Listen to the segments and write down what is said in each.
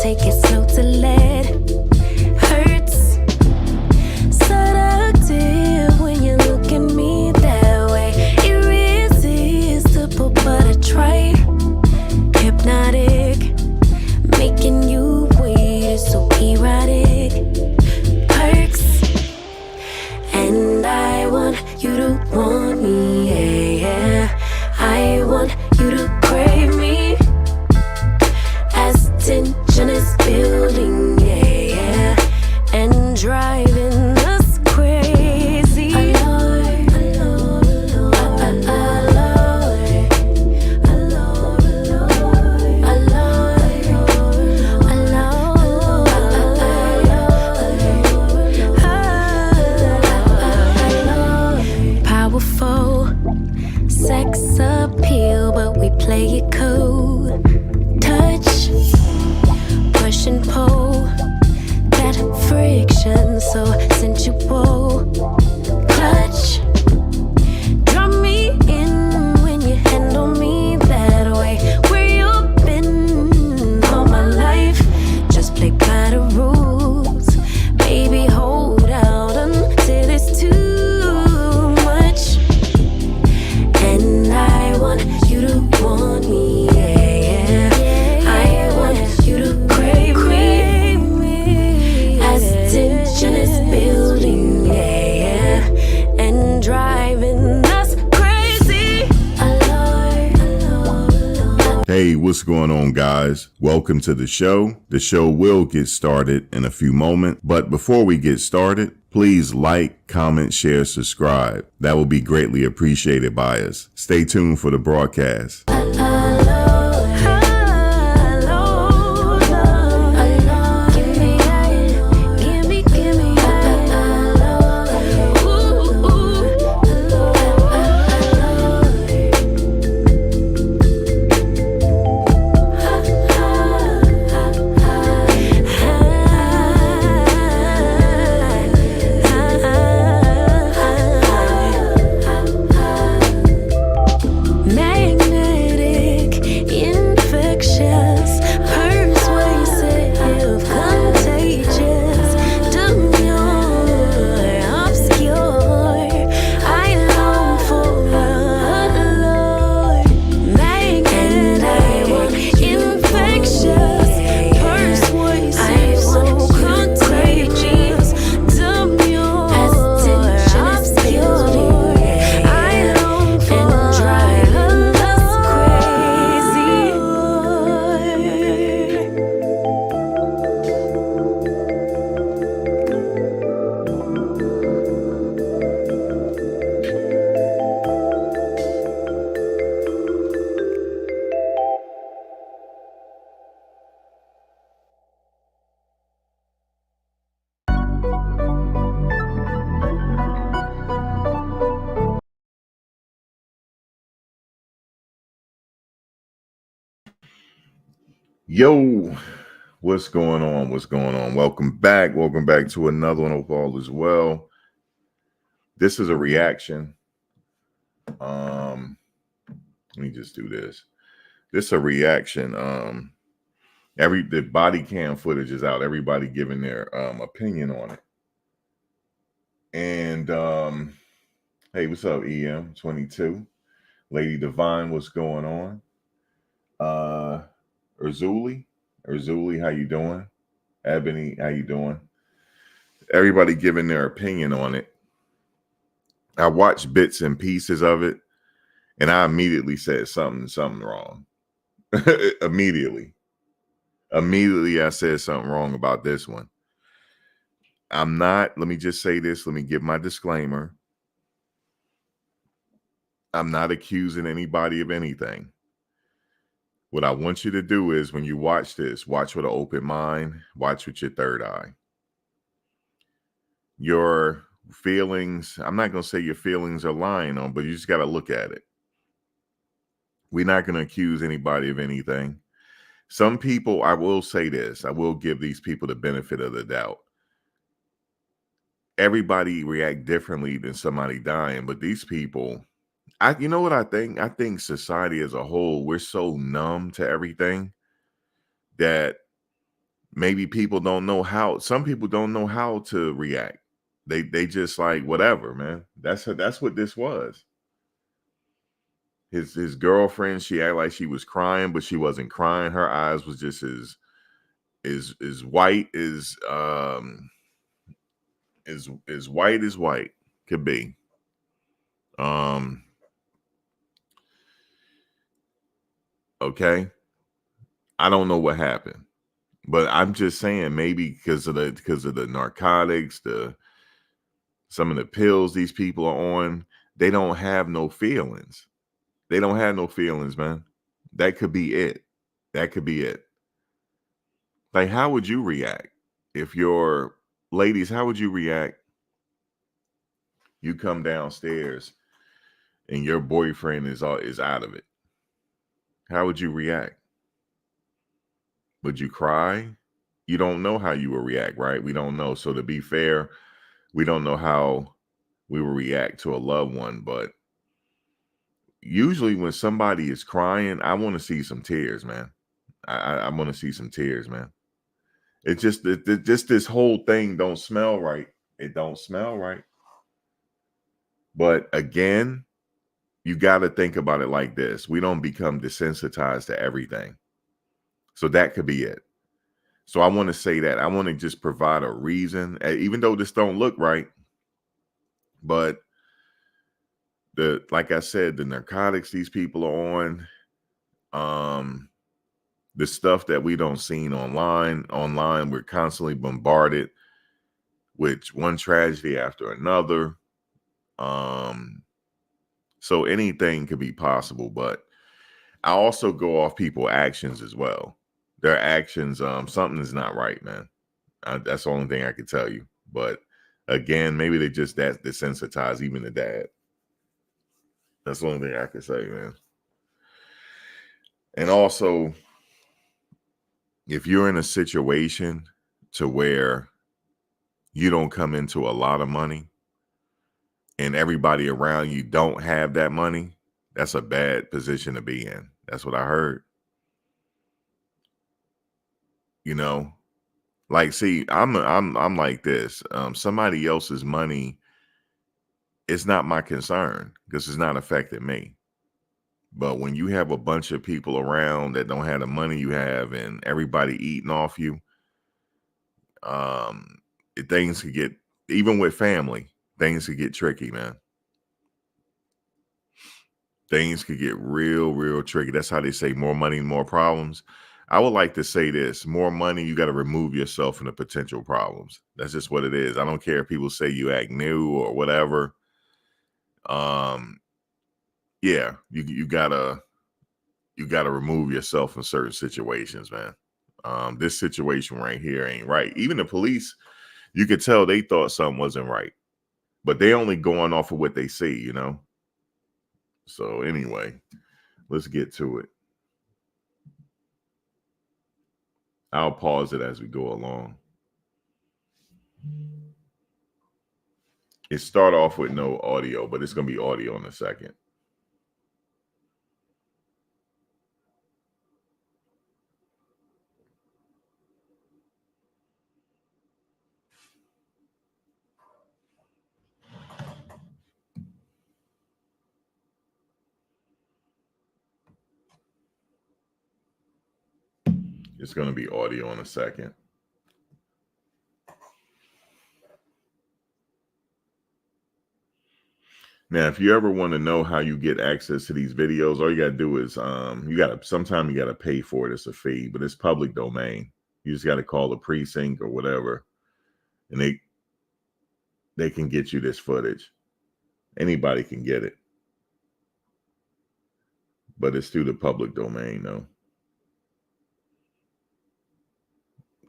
take it slow to let hurts. Seductive when you look at me that way. Irresistible, but I try. Hypnotic, making you wait is so erotic. Perks, and I want you to want me, yeah, yeah. I want you to crave me. As tension is building, yeah, yeah, and driving us crazy. Powerful sex appeal, but we play it cool. Touch, push and pull, that friction so sensual. Clutch, draw me in when you handle me that way. Where you've been all my life, just play by the rules. Baby, hold out until it's too much. And I want you to want me, yeah, yeah. I want you to crave me. As tension is building, yeah, yeah, and driving us crazy. Hey, what's going on, guys? Welcome to the show. The show will get started in a few moments, but before we get started, please like, comment, share, subscribe. That will be greatly appreciated by us. Stay tuned for the broadcast. Yo, what's going on? What's going on? Welcome back. Welcome back to another one of all as well. This is a reaction. Let me just do this. This is a reaction. The body cam footage is out. Everybody giving their opinion on it. And hey, what's up, EM22? Lady Divine, what's going on? Urzuli, how you doing? Ebony, how you doing? Everybody giving their opinion on it. I watched bits and pieces of it, and I immediately said something wrong. Immediately, I said something wrong about this one. Let me just say this. Let me give my disclaimer. I'm not accusing anybody of anything. What I want you to do is when you watch this, watch with an open mind, watch with your third eye. Your feelings, I'm not going to say your feelings are lying on, but you just got to look at it. We're not going to accuse anybody of anything. Some people, I will say this, I will give these people the benefit of the doubt. Everybody react differently than somebody dying, but these people, you know what I think? I think society as a whole, we're so numb to everything that maybe people don't know how. Some people don't know how to react. They just like whatever, man. That's what this was. His girlfriend, she acted like she was crying, but she wasn't crying. Her eyes was just as white as white as white could be. Okay. I don't know what happened, but I'm just saying maybe because of the narcotics, some of the pills these people are on, they don't have no feelings. They don't have no feelings, man. That could be it. That could be it. Like, how would you react if your ladies? How would you react? You come downstairs and your boyfriend is out of it. How would you react? Would you cry? You don't know how you will react, right? We don't know. So to be fair, we don't know how we will react to a loved one, but usually when somebody is crying, I want to see some tears, man. I want to see some tears, man. It's just just this whole thing don't smell right. It don't smell right. But again, you got to think about it like this. We don't become desensitized to everything. So that could be it. So I want to say that. I want to just provide a reason, even though this don't look right. But like I said, the narcotics these people are on, the stuff that we don't seen online, we're constantly bombarded with one tragedy after another. So anything could be possible, but I also go off people's actions as well. Their actions, something is not right, man. That's the only thing I can tell you. But again, maybe they just that desensitized, even the dad. That's the only thing I can say, man. And also, if you're in a situation to where you don't come into a lot of money and everybody around you don't have that money, that's a bad position to be in. That's what I heard. You know, like, see, I'm like this. Somebody else's money is not my concern because it's not affecting me. But when you have a bunch of people around that don't have the money you have and everybody eating off you, things could get, even with family, things could get tricky, man. Things could get real tricky. That's how they say more money, more problems. I would like to say this: more money, you got to remove yourself from the potential problems. That's just what it is. I don't care if people say you act new or whatever. Yeah, you gotta remove yourself from certain situations, man. This situation right here ain't right. Even the police, you could tell they thought something wasn't right, but they only going off of what they see, you know. So anyway, let's get to it. I'll pause it as we go along. It start off with no audio, but it's gonna be audio in a second. It's gonna be audio in a second. Now, if you ever want to know how you get access to these videos, all you gotta do is sometimes you gotta pay for it. It's a fee, but it's public domain. You just gotta call the precinct or whatever, and they can get you this footage. Anybody can get it, but it's through the public domain, though.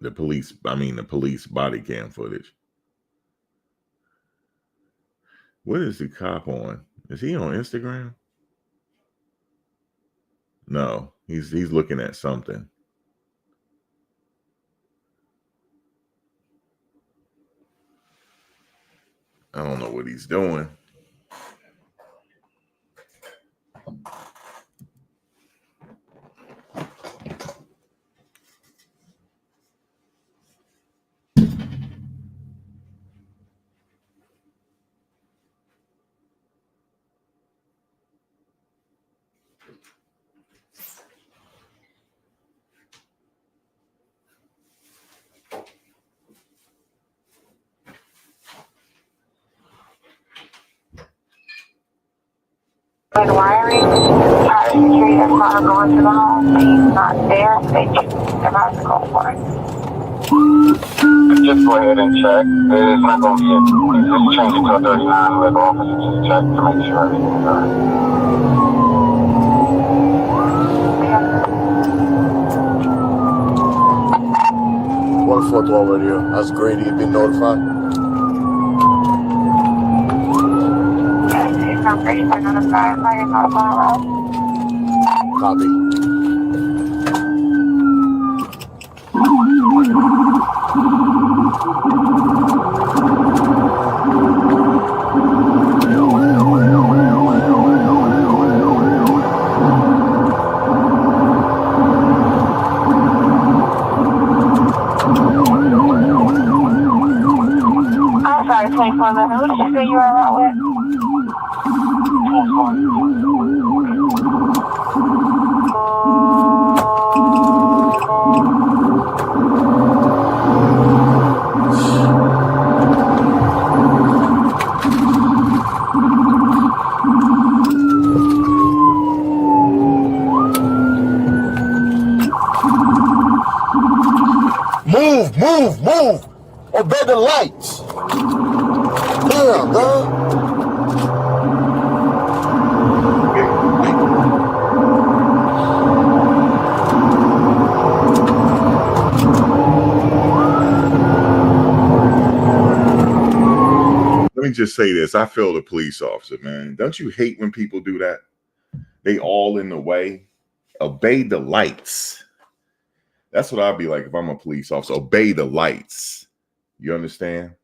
The police body cam footage. What is the cop on? Is he on Instagram? No, he's looking at something. I don't know what he's doing. and wiring, private security that's not going to the home. He's not there. They they're not to go for it. Just go ahead and check. It's not going to be a, just change it to a 39. Let the officer just check to make sure everything's all right. 143 radio. That's Grady. You've been notified. Okay, so Grady's been notified by your notified. Copy. I'm sorry, 2411. Who did you say you were out with? Move! Obey the lights! Damn, dog. Let me just say this. I feel the police officer, man. Don't you hate when people do that? They all in the way. Obey the lights. That's what I'd be like if I'm a police officer. Obey the lights. You understand?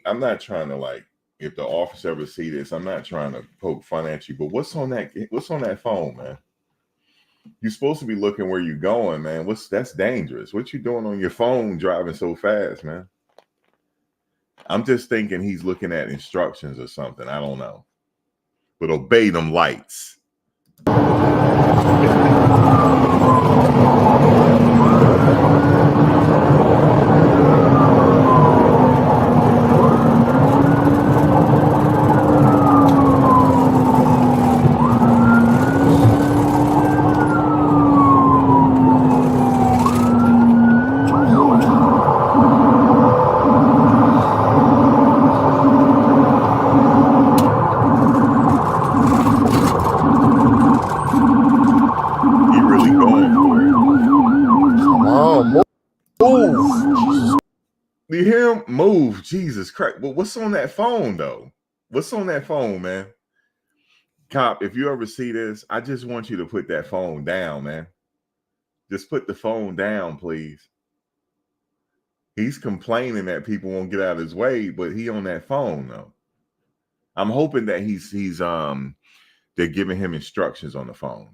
I'm not trying to, like, if the officer ever see this, I'm not trying to poke fun at you, but what's on that phone, man? You're supposed to be looking where you're going, man. That's dangerous. What you doing on your phone driving so fast, man? I'm just thinking he's looking at instructions or something. I don't know. But obey them lights. You hear him move? Jesus Christ. Well, what's on that phone, though? What's on that phone, man? Cop, if you ever see this, I just want you to put that phone down, man. Just put the phone down, please. He's complaining that people won't get out of his way, but he on that phone, though. I'm hoping that they're giving him instructions on the phone.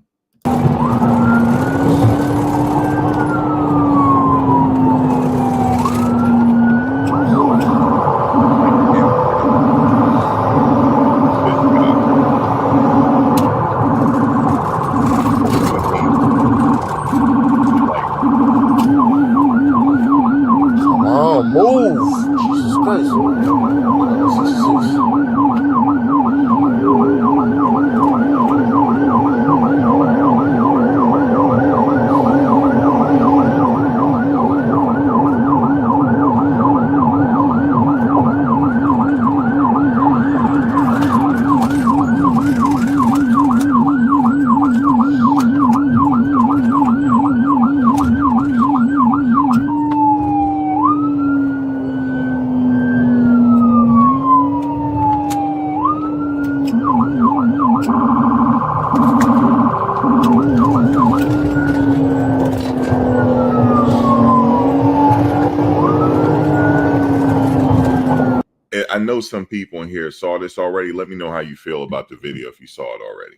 I know some people in here saw this already. Let me know how you feel about the video if you saw it already.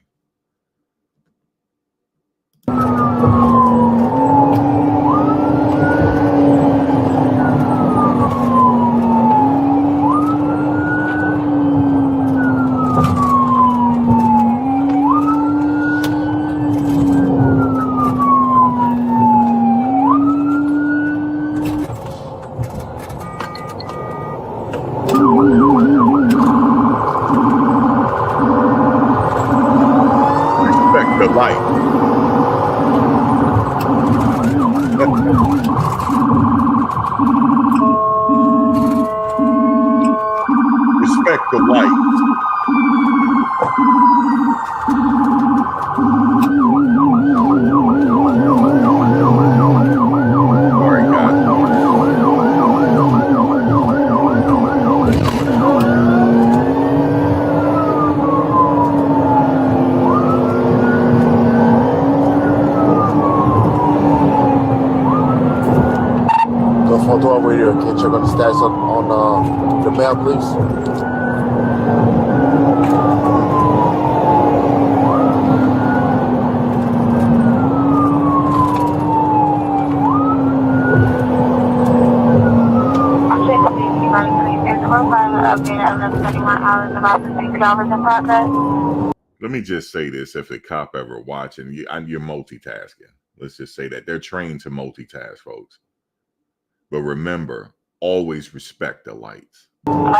Respect the light. Respect the light. Sorry, guys. The photo over here. Can you check on the stats on the mail, please? Let me just say this: if a cop ever watching, you're multitasking. Let's just say that they're trained to multitask, folks. But remember, always respect the lights. Copy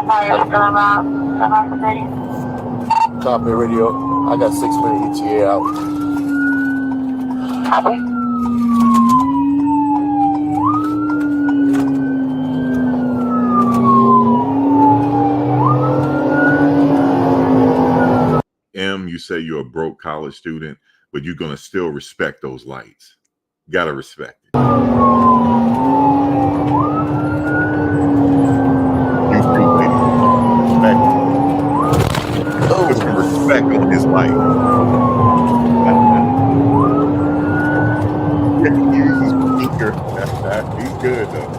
radio. I got 6-minute ETA out. Copy. You say you're a broke college student, but you're going to still respect those lights. You got to respect it. You too, lady. Respect it. Put some respect on his light. He uses speaker. He's good, though.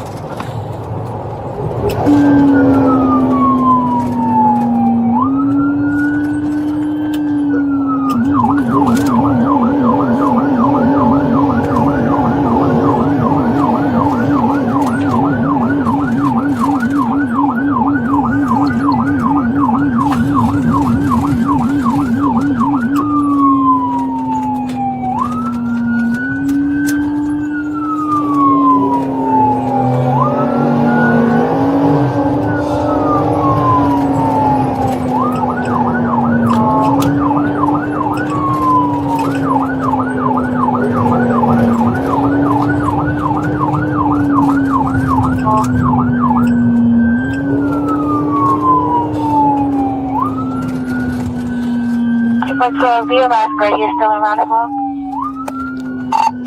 Are you still around at home?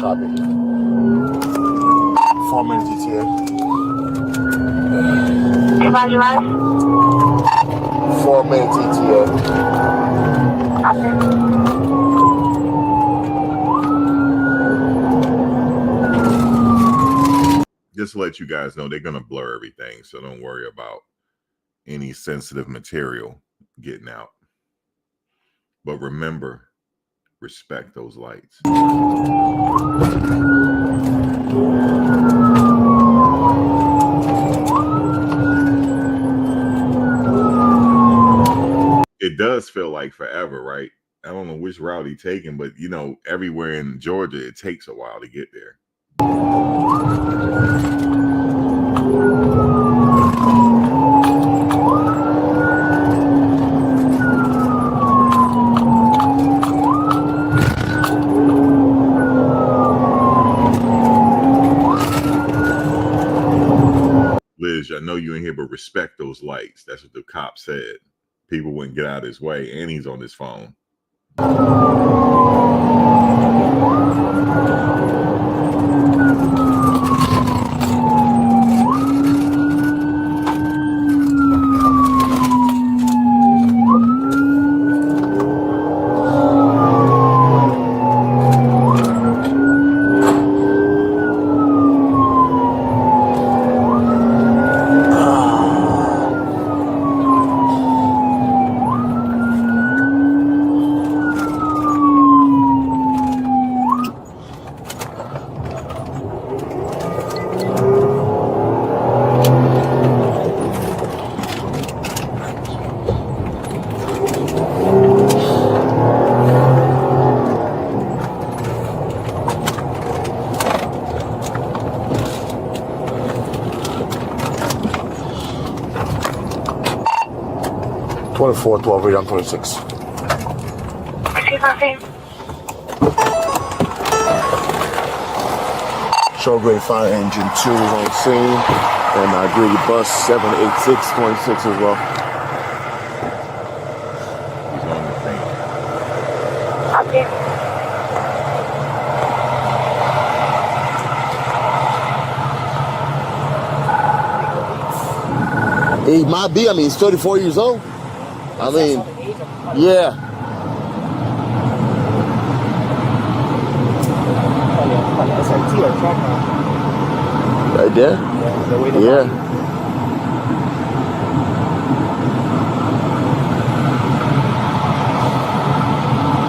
Copy. 4-minute ETA. Roger, Roger. 4-minute ETA. Copy. Just to let you guys know, they're going to blur everything, so don't worry about any sensitive material getting out. But remember, respect those lights. It does feel like forever, right? I don't know which route he's taking, but you know, everywhere in Georgia, it takes a while to get there. Liz, I know you in here, but respect those lights. That's what the cop said. People wouldn't get out of his way, and he's on his phone. 2412 radio on 26. Excuse me. Show grade fire engine 2 is on scene. And grade bus 78626 as well. He's on the thing. Okay. He might be. I mean, he's 34 years old. I mean, yeah. Right there? Yeah.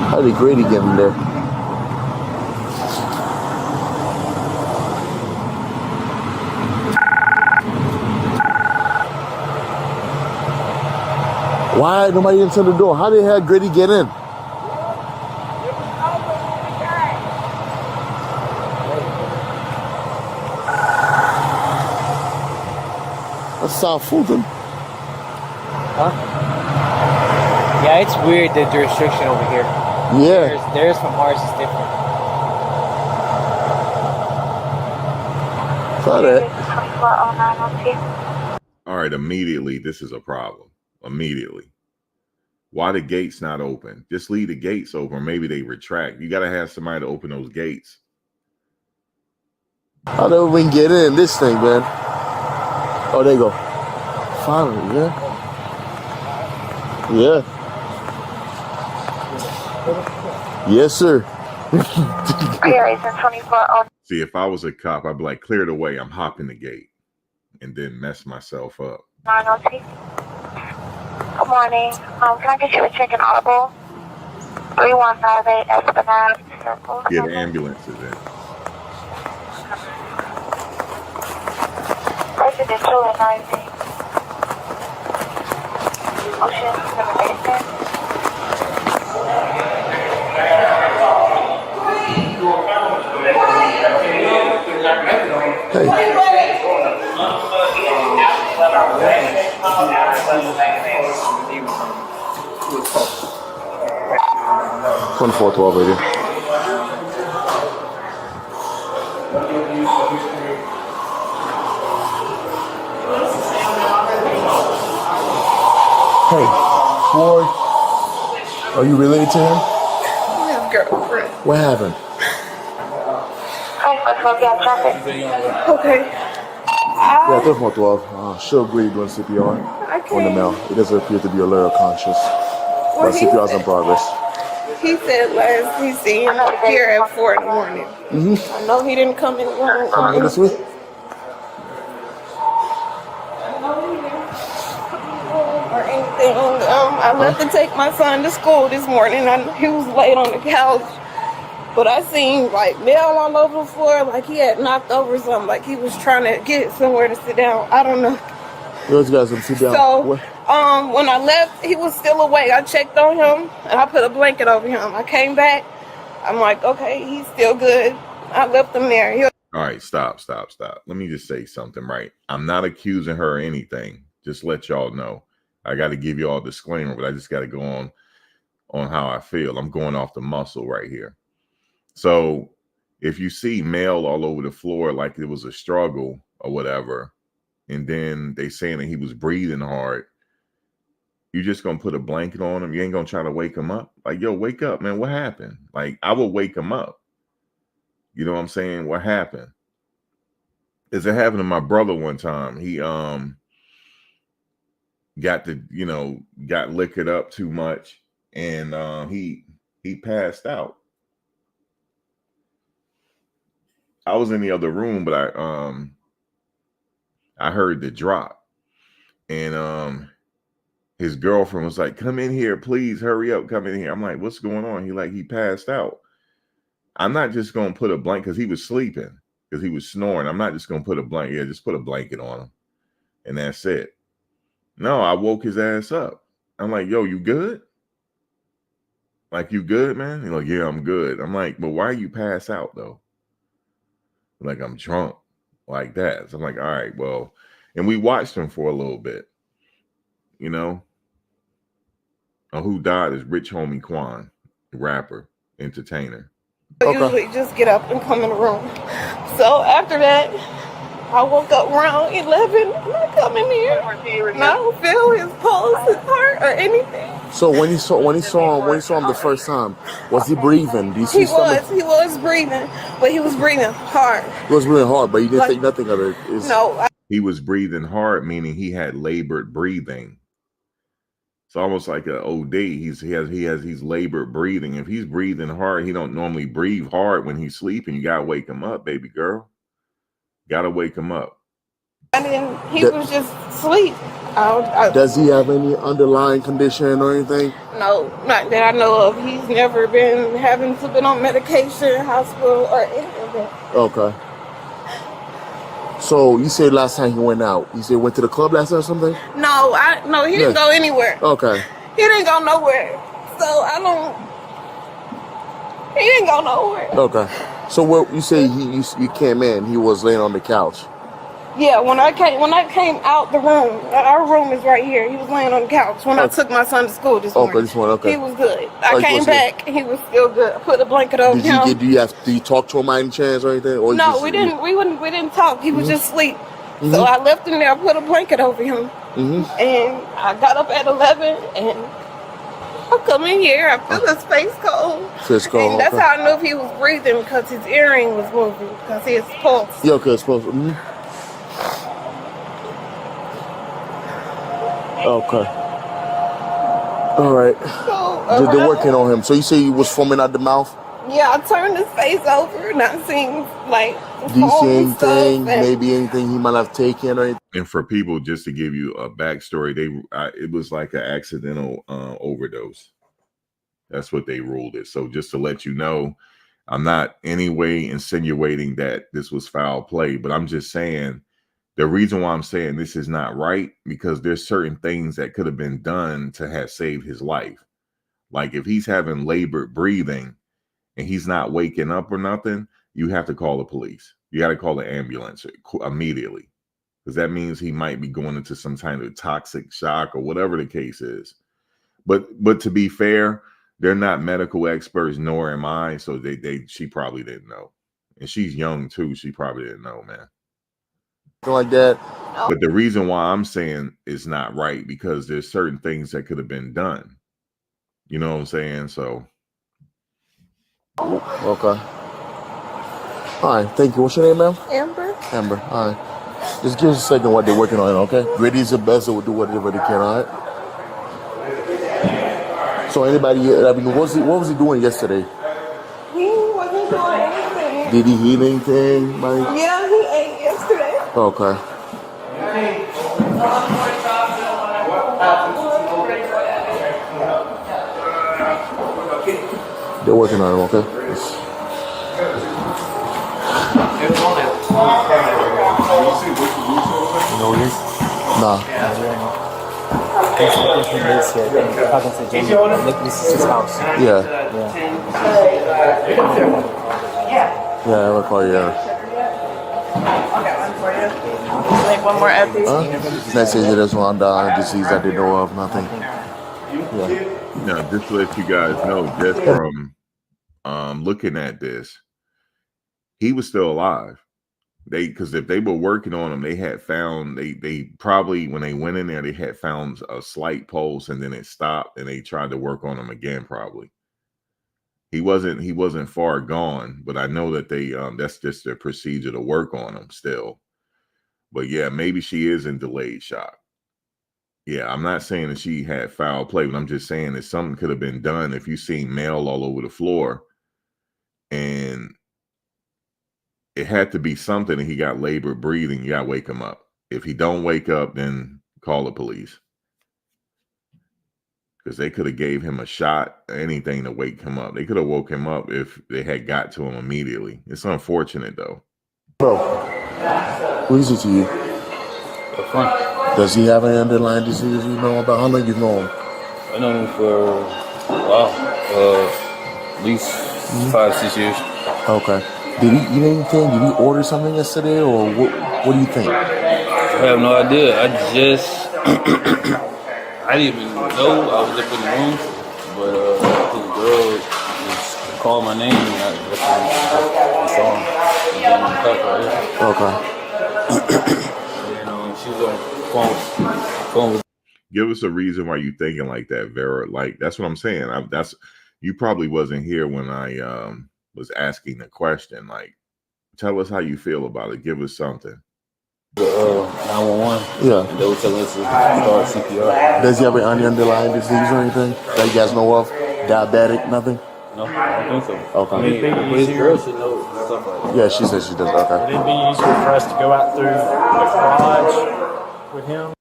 How did Grady get him there? Why nobody answered the door? How did have Grady get in? That's South Fulton. Huh? Yeah, it's weird the restriction over here. Yeah. Theirs from ours is different. Saw that. 240902. All right, immediately, this is a problem. Immediately. Why the gates not open? Just leave the gates open. Maybe they retract. You got to have somebody to open those gates. How do we get in this thing, man? Oh, there you go. Finally, yeah. Yeah. Yes, sir. Here is 2409. See, if I was a cop, I'd be like, clear the way. I'm hopping the gate and then mess myself up. 902. Good morning. Can I get you a chicken audible? 3158 Esplanade Circle. Yeah, the ambulance is in. Residential at 19. Ocean, number 86. Hey. 2412 radio. Hey, Ward, are you related to him? His girlfriend. What happened? Hi, 412, traffic. Okay. Yeah, 2412. She'll agree doing CPR on the mail. It doesn't appear to be alert or conscious. But CPR is in progress. He said last he seen him here at 4 in the morning. I know he didn't come in the morning. Come in this week? Or anything. I left to take my son to school this morning. He was laid on the couch. But I seen like mail all over the floor, like he had knocked over something, like he was trying to get somewhere to sit down. I don't know. Those guys can sit down. So, What? when I left, he was still awake. I checked on him and I put a blanket over him. I came back. I'm like, okay, he's still good. I left him there. All right, stop. Let me just say something, right? I'm not accusing her of anything. Just let y'all know. I got to give you all a disclaimer, but I just got to go on how I feel. I'm going off the muscle right here. So if you see mail all over the floor like it was a struggle or whatever, and then they saying that he was breathing hard, you just going to put a blanket on him? You ain't going to try to wake him up? Like, yo, wake up, man. What happened? Like, I will wake him up. You know what I'm saying? What happened? Is it happened to my brother one time? He got liquored up too much, and he passed out. I was in the other room, but I heard the drop, and his girlfriend was like, "Come in here, please, hurry up, come in here." I'm like, "What's going on?" He passed out. I'm not just gonna put a blanket because he was sleeping, because he was snoring. I'm not just gonna put a blanket. Yeah, just put a blanket on him, and that's it. No, I woke his ass up. I'm like, "Yo, you good? Like, you good, man?" He's like, "Yeah, I'm good." I'm like, "But why you pass out though?" Like, I'm drunk like that. So I'm like, all right, well, and we watched him for a little bit, you know. Who died is Rich Homie Quan, rapper, entertainer. I usually just get up and come in the room. So after that, I woke up around 11 and I come in here and I don't feel his pulse, his heart, or anything. So when you saw him the first time, was he breathing? Do you see He was breathing, but he was breathing hard. He was breathing hard, but you didn't think nothing of it. No. He was breathing hard, meaning he had labored breathing. It's almost like an OD. He's labored breathing. If he's breathing hard, he don't normally breathe hard when he's sleeping. You gotta wake him up, baby girl. Gotta wake him up. And then he was just asleep. Does he have any underlying condition or anything? No, not that I know of. He's never been having to been on medication, hospital, or anything. Okay. So you said last time he went out, you said went to the club last night or something? No, he didn't go anywhere. Okay. He didn't go nowhere. So he didn't go nowhere. Okay. So what you say you came in, he was laying on the couch. Yeah, when I came out the room, our room is right here. He was laying on the couch when I took my son to school this morning. Okay, this one, okay. He was good. I came back, he was still good. I put a blanket over him. Did you talk to him by any chance or anything? Or No, we didn't talk. He was just asleep. So I left him there, put a blanket over him. And I got up at 11 and I come in here, I feel his face cold. And that's how I knew if he was breathing, because his earring was moving, because his pulse. Yeah, okay, it's pulse. Okay. All right. So, they're working on him. So you say he was foaming out the mouth? Yeah, I turned his face over and I seen like. Do you see anything? Maybe anything he might have taken or anything? And for people, just to give you a backstory, it was like an accidental overdose. That's what they ruled it. So just to let you know, I'm not any way insinuating that this was foul play, but I'm just saying. The reason why I'm saying this is not right, because there's certain things that could have been done to have saved his life. Like if he's having labored breathing and he's not waking up or nothing, you have to call the police. You got to call the ambulance immediately, because that means he might be going into some kind of toxic shock or whatever the case is. But to be fair, they're not medical experts, nor am I. So she probably didn't know. And she's young too. She probably didn't know, man. Like that. But the reason why I'm saying it's not right, because there's certain things that could have been done. You know what I'm saying? So. Okay. All right. Thank you. What's your name, ma'am? Amber. Amber. All right. Just give us a second what they're working on, okay? Grady's the best, so we'll do whatever they can, all right? So anybody, what was he doing yesterday? He wasn't doing anything. Did he eat anything? Yeah, he ate yesterday. Okay. They're working on him, okay? You know what it is? Nah. This is his house. Yeah. Yeah, I recall, yeah. Like one more after. Next is there's one disease that they know of, nothing. Yeah. No, just to let you guys know, just from looking at this, he was still alive. Because if they were working on him, they had found they probably, when they went in there, they had found a slight pulse, and then it stopped, and they tried to work on him again. Probably he wasn't far gone, but I know that they that's just their procedure to work on him still. But yeah, maybe she is in delayed shock. Yeah, I'm not saying that she had foul play, but I'm just saying that something could have been done. If you seen mail all over the floor, and it had to be something, and he got labored breathing, you got to wake him up. If he don't wake up, then call the police. Because they could have gave him a shot, anything to wake him up. They could have woke him up if they had got to him immediately. It's unfortunate, though. Bro, who is it to you? Quan. Does he have any underlying disease you know about? How long you know him? I know him for a while. At least 5-6 years. Okay. Did he eat anything? Did he order something yesterday, or what do you think? I have no idea. I just I didn't even know I was up in the room, but the girl just called my name, and that's when I saw him. And then Okay. and she was like, Quan was. Give us a reason why you thinking like that, Vera. Like that's what I'm saying. That's you probably wasn't here when I was asking the question. Like, tell us how you feel about it. Give us something. The 911. Yeah. And they were telling us to start CPR. Does he have any underlying disease or anything that you guys know of? Diabetic, nothing? No, I don't think so. Okay. I mean, but his girl should know stuff like that. Yeah, she says she does. Okay. Would it be easier for us to go out through the garage with him?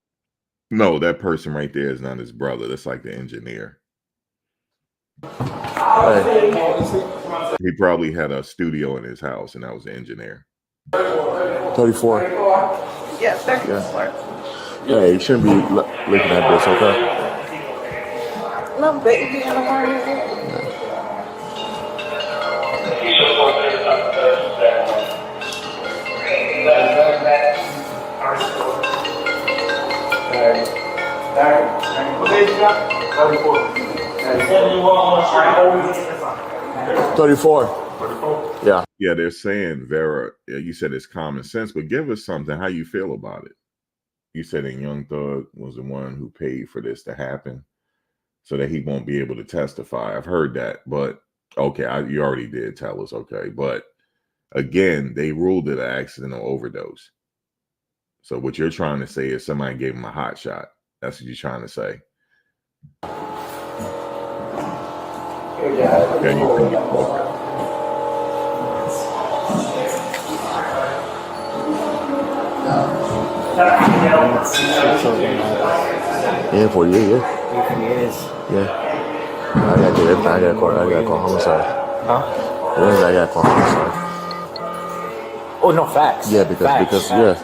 No, that person right there is not his brother. That's like the engineer. Hey. He probably had a studio in his house, and that was the engineer. 34. Yeah, 34. Yeah, you shouldn't be looking at this, okay? No baby in the morning. What age you got? 34. Yeah. Yeah, they're saying, Vera, you said it's common sense, but give us something. How you feel about it? You said that Young Thug was the one who paid for this to happen so that he won't be able to testify. I've heard that, but okay, you already did tell us, okay. But again, they ruled it an accidental overdose. So what you're trying to say is somebody gave him a hot shot. That's what you're trying to say. Yeah, you can get over it. Yeah, 48, yeah. Yes. I gotta do everything. I gotta call homicide. Huh? I gotta call homicide. Oh no, facts. Yeah, because yeah.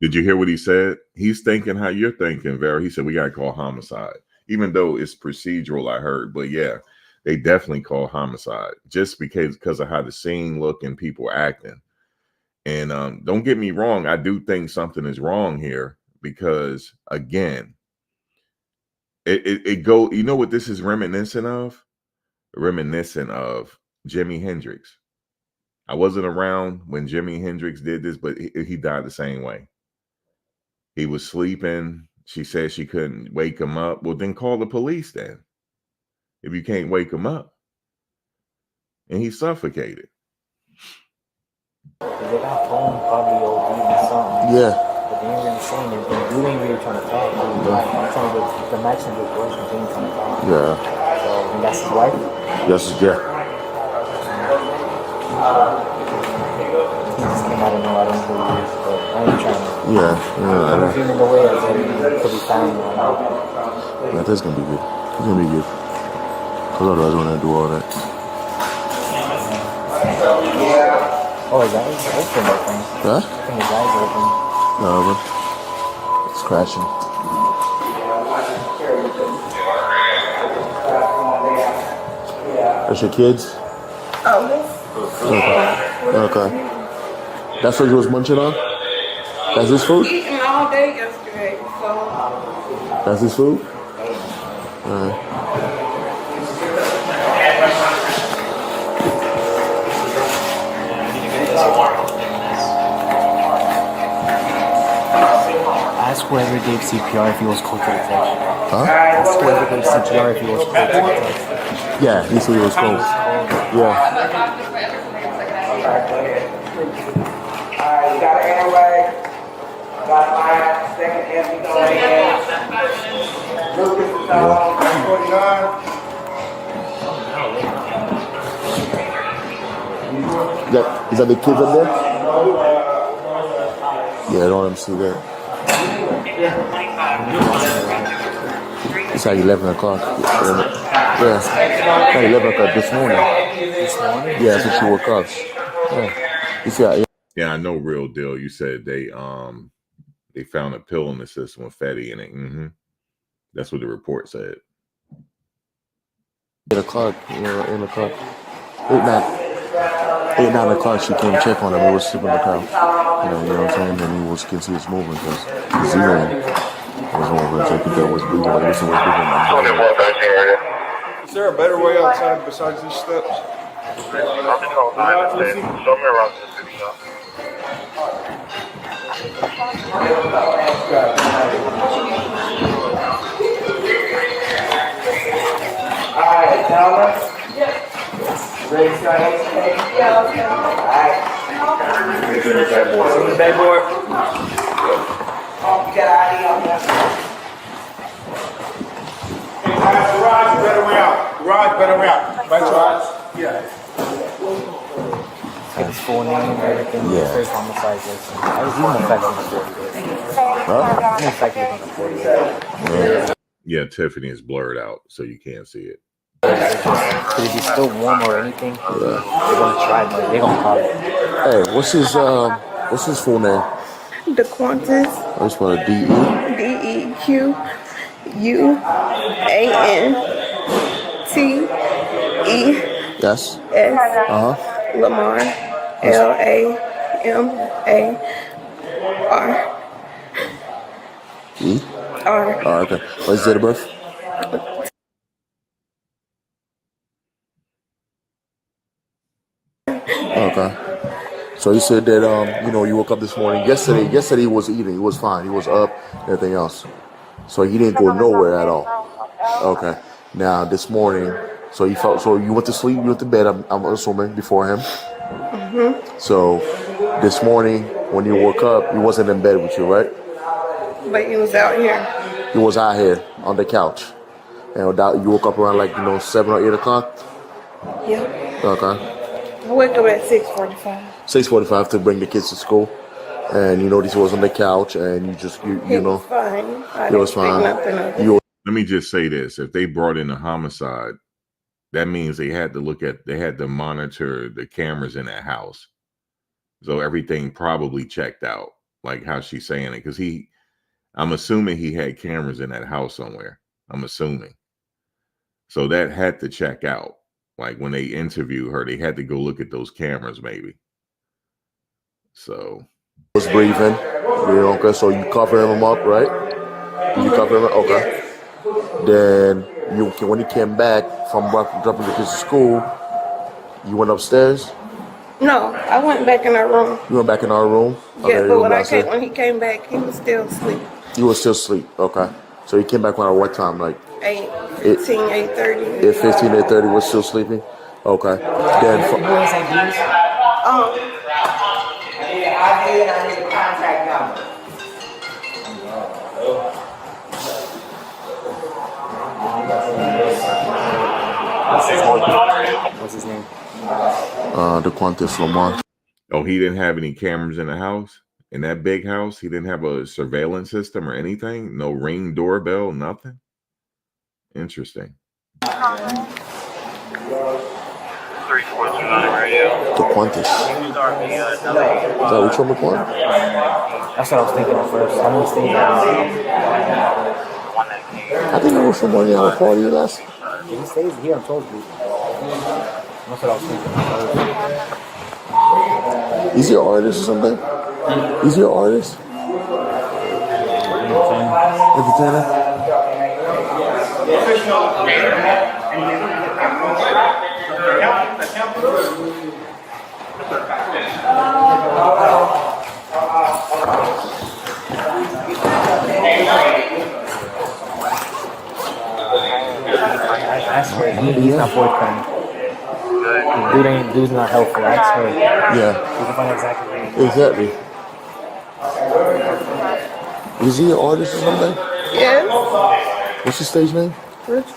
Did you hear what he said? He's thinking how you're thinking, Vera. He said we gotta call homicide, even though it's procedural. I heard, but yeah, they definitely call homicide just because of how the scene look and people acting. And don't get me wrong, I do think something is wrong here because again, it go. You know what this is reminiscent of? Reminiscent of Jimi Hendrix. I wasn't around when Jimi Hendrix did this, but he died the same way. He was sleeping. She said she couldn't wake him up. Well, then call the police then. If you can't wake him up. And he suffocated. They got phone probably OD or something. Yeah. But they ain't really saying anything. You ain't really trying to talk. I'm trying to get the maximum of words and things trying to talk. Yeah. So, and that's his wife? Yes, yeah. He just came out of nowhere. I don't know who he is, but I ain't trying to. Yeah. I'm feeling the way I said it could be family. Yeah, that's gonna be good. It's gonna be good. Cause otherwise I wanna do all that. Oh, his eyes open, I think. Huh? I think his eyes open. No, but it's crashing. That's your kids? Okay. That's what you was munching on? That's his food? Eating all day yesterday, so. That's his food? Alright. Ask whoever gave CPR if he was cold to the touch. Huh? Ask whoever gave CPR if he was cold to the touch. Yeah, he said he was cold. Yeah. Alright, you got an airway. Got a line, second empty going in. Lucas is on 49. Is that the kids up there? Yeah, I don't want them to see that. It's like 11 o'clock. Yeah. It's like 11 o'clock this morning. This morning? Yeah, that's when she woke up. Yeah. You see, Yeah, I know, real deal. You said they found a pill in the system with fatty in it. Mm-hmm. That's what the report said. 8 o'clock, 8 o'clock. 9 o'clock, she came check on him. He was sleeping on the couch. You know what I'm saying? And he can see it's moving because he's zeroing. was over and check if that was breathing. Like, listen, was breathing. Is there a better way outside besides these steps? I'm just gonna find the steps. Show me around the city, Alright, gentlemen. Ready to start educating? Yeah, okay. Alright. Backboard. You got ID on that? Garage, better way out. Garage, better way out. Right garage? Yeah. Get his full name and everything. Yeah. First homicide list. I was even affected on the 40. Huh? I'm affected on the 40. Yeah, Tiffany is blurred out, so you can't see it. Could it be still warm or anything? They're gonna try, but they're gonna call it. Hey, what's his full name? DeQuantis. I just want to DE. DEQUUANTE. Yes. S. Lamar. LAMAR. E. R. Oh, okay. What's his date of birth? Okay. So he said that you woke up this morning. Yesterday he was eating. He was fine. He was up. Everything else. So he didn't go nowhere at all. Okay. Now this morning, so you went to sleep. You went to bed. I'm assuming before him. So this morning when you woke up, he wasn't in bed with you, right? But he was out here. He was out here on the couch, and you woke up around 7 or 8 o'clock. Yeah. Okay. I woke up at 6:45. 6:45 to bring the kids to school, and you noticed he was on the couch, and He was fine. He was fine. Nothing of it. Let me just say this: if they brought in a homicide, that means they had to monitor the cameras in that house, so everything probably checked out, like how she's saying it, because I'm assuming he had cameras in that house somewhere. I'm assuming, so that had to check out. Like when they interview her, they had to go look at those cameras, maybe. So was breathing. Okay, so you cover him up, right? You cover him up, okay. Then when he came back from dropping the kids to school, you went upstairs. No, I went back in our room. You went back in our room. Yeah, but when he came back, he was still asleep. You were still asleep. Okay. So he came back around what time? Like 8:15, 8:30. 8:15, 8:30 was still sleeping? Okay. Then I need the contact number. What's his name? DeQuantis Lamar. Oh, he didn't have any cameras in the house? In that big house? He didn't have a surveillance system or anything? No Ring doorbell, nothing? Interesting. 3429 radio. DeQuantis. Is that which one, Quan? That's what I was thinking at first. How many states are I think there was somebody at a party last. he stays here, I told you. That's what I was thinking. Is he an artist or something? Is he an artist? Entertainer? I swear, he's not forthcoming. Dude's not helpful. I swear. Yeah. We can find exactly where he is. Exactly. Is he an artist or something? Yes. What's his stage name? Rich.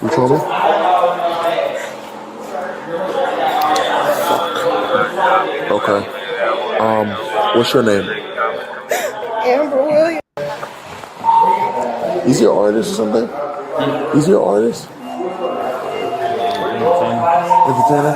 You told me? Okay. What's your name? Amber Williams. Is he an artist or something? Is he an artist? Entertainer?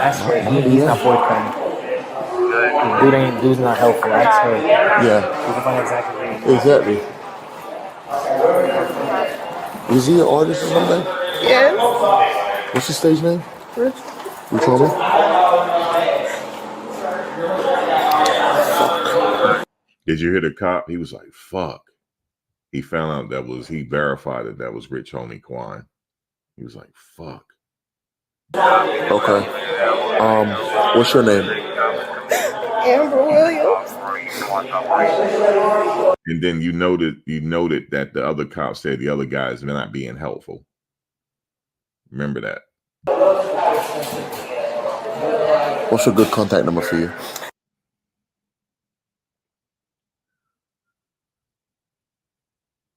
I swear, he's not forthcoming. dude's not helpful. I just heard. Yeah, We can find out exactly where he is. exactly. Is he an artist or something? Yes. What's his stage name? Rich. You told me? Did you hear the cop? He was like, fuck. He found out he verified that was Rich Homie Quan. He was like, fuck. Okay. What's your name? Amber Williams. And then you noted that the other cop said the other guys may not being helpful. Remember that. What's a good contact number for you?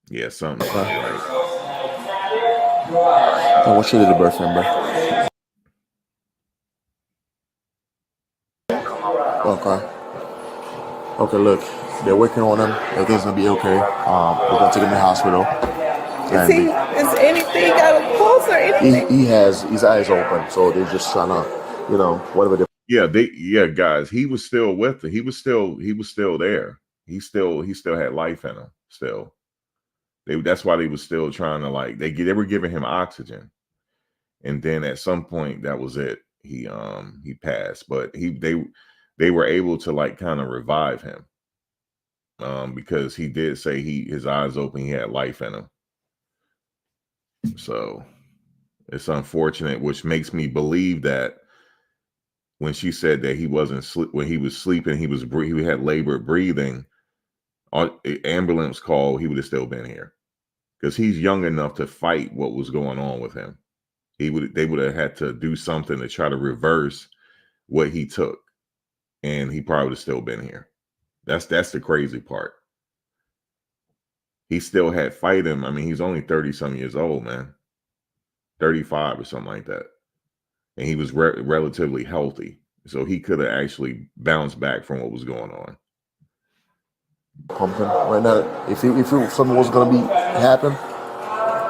Yeah, something's not right. And what's your date of birth number? Okay. Okay, look, they're working on him. Everything's gonna be okay. We're gonna take him to the hospital. Is anything got a pulse or anything? He has his eyes open, so they're just trying to, whatever they. Yeah, guys, he was still with it. He was still there. He still had life in him still. That's why they was still trying to they were giving him oxygen. And then at some point that was it. He passed, but they were able to kind of revive him. Because he did say his eyes open, he had life in him. So it's unfortunate, which makes me believe that when she said that he wasn't when he was sleeping, he had labored breathing, on ambulance call, he would have still been here. Because he's young enough to fight what was going on with him. They would have had to do something to try to reverse what he took. And he probably would have still been here. That's the crazy part. He still had fight him. I mean, he's only 30-some years old, man. 35 or something like that. And he was relatively healthy. So he could have actually bounced back from what was going on. Pumpkin right now. If something was gonna happen,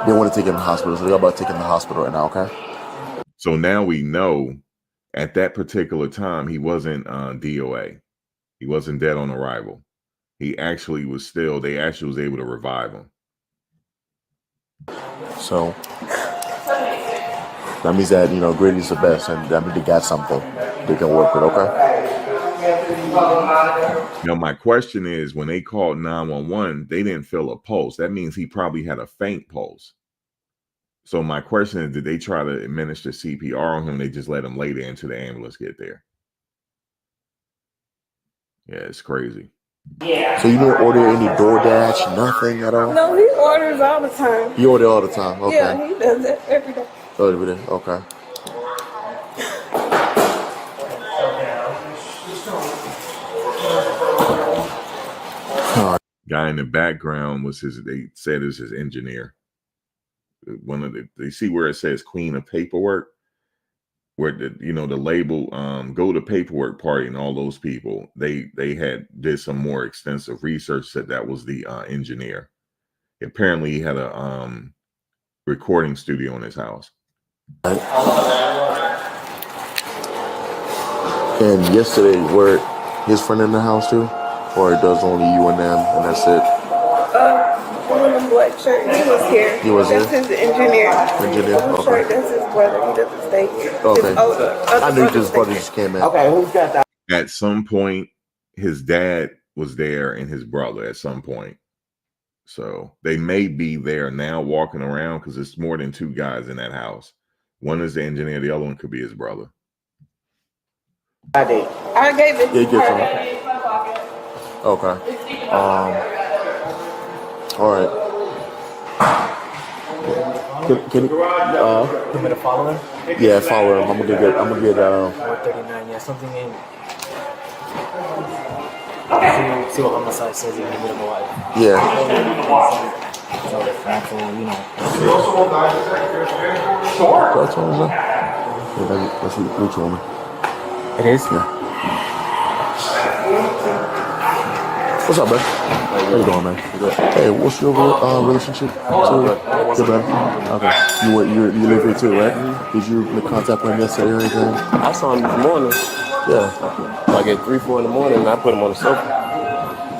they want to take him to the hospital. So they're about to take him to the hospital right now. Okay. So now we know at that particular time he wasn't DOA. He wasn't dead on arrival. He actually was still. They actually was able to revive him. So that means that Grady's the best, and that means they got something they can work with. Okay. Now, my question is, when they called 911, they didn't feel a pulse. That means he probably had a faint pulse. So my question is, did they try to administer CPR on him? They just let him lay there until the ambulance get there. Yeah, it's crazy. Yeah. So you didn't order any DoorDash, nothing at all? No, he orders all the time. You order all the time? Okay. Yeah, he does it every day. Oh, every day? Okay. Guy in the background was they said is his engineer. They see where it says Queen of Paperwork, where the label go to paperwork party and all those people, they did some more extensive research, said that was the engineer. Apparently he had a recording studio in his house. And yesterday, were his friend in the house too? Or it does only you and them, and that's it? One in the black shirt, he was here. He was That's here? his engineer. Engineer, Blue okay. shirt, that's his brother. He doesn't stay here. Okay. His other I knew brother his stay brother here. just came in. Okay, who's got that? At some point, his dad was there and his brother at some point. So they may be there now walking around because it's more than two guys in that house. One is the engineer, the other one could be his brother. I gave it Yeah, to get her. some. Okay. All right. Can you, You want me to follow him? yeah, follow him. I'm gonna get 439, yeah, something in. See what homicide says in the middle of a life. yeah. So the factual, That's all, is that? Yeah, that's Rich woman. It is? Yeah. What's up, man? How you doing, man? Hey, what's your relationship? Good, man. Okay. You live here too, right? Did you make contact with him yesterday or anything? I saw him this morning. Yeah. Like at 3, 4 in the morning, and I put him on the sofa.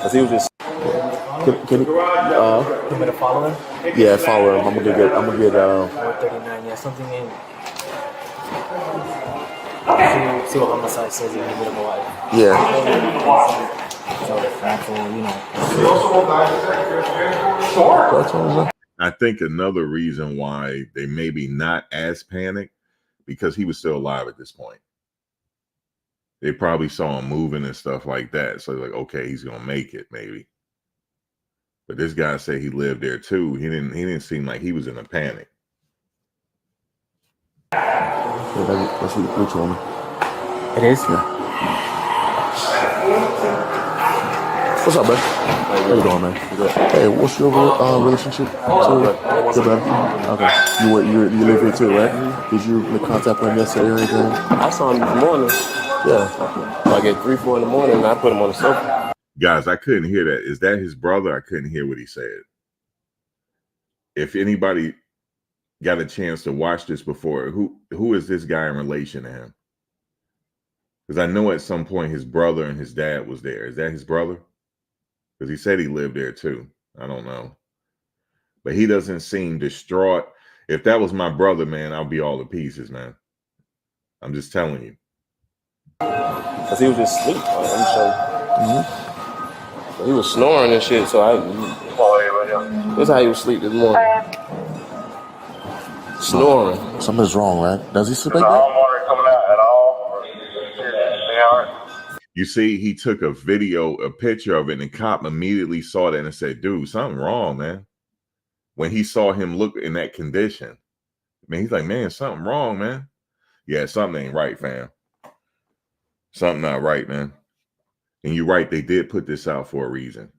Cause he was just. Can he, You want me to follow him? yeah, follow him. I'm gonna get 439, yeah, something in. See what homicide says in a bit of a while. yeah. So the factual, you know. That's all. I think another reason why they maybe not as panicked because he was still alive at this point. They probably saw him moving and stuff like that. So like, okay, he's gonna make it, maybe. But this guy said he lived there too. He didn't seem like he was in a panic. Yeah, that's what you told me. It is? Yeah. What's up, man? How you doing, man? Hey, what's your relationship to your brother? Okay. You live here too, right? Did you make contact with him yesterday or anything? I saw him this morning. Yeah. Like at 3, 4 in the morning, and I put him on the sofa. Guys, I couldn't hear that. Is that his brother? I couldn't hear what he said. If anybody got a chance to watch this before, who is this guy in relation to him? Because I know at some point his brother and his dad was there. Is that his brother? Because he said he lived there too. I don't know. But he doesn't seem distraught. If that was my brother, man, I'll be all to pieces, man. I'm just telling you. Cause he was just asleep. Like, I'm sure. He was snoring and shit. So that's how he was asleep this morning. Snoring. Something's wrong, right? Does he sleep like that? water coming out at all. You see, he took a picture of it, and the cop immediately saw that and said, dude, something wrong, man. When he saw him look in that condition, man, he's like, man, something wrong, man. Yeah, something ain't right, fam. Something not right, man. And you're right, they did put this out for a reason.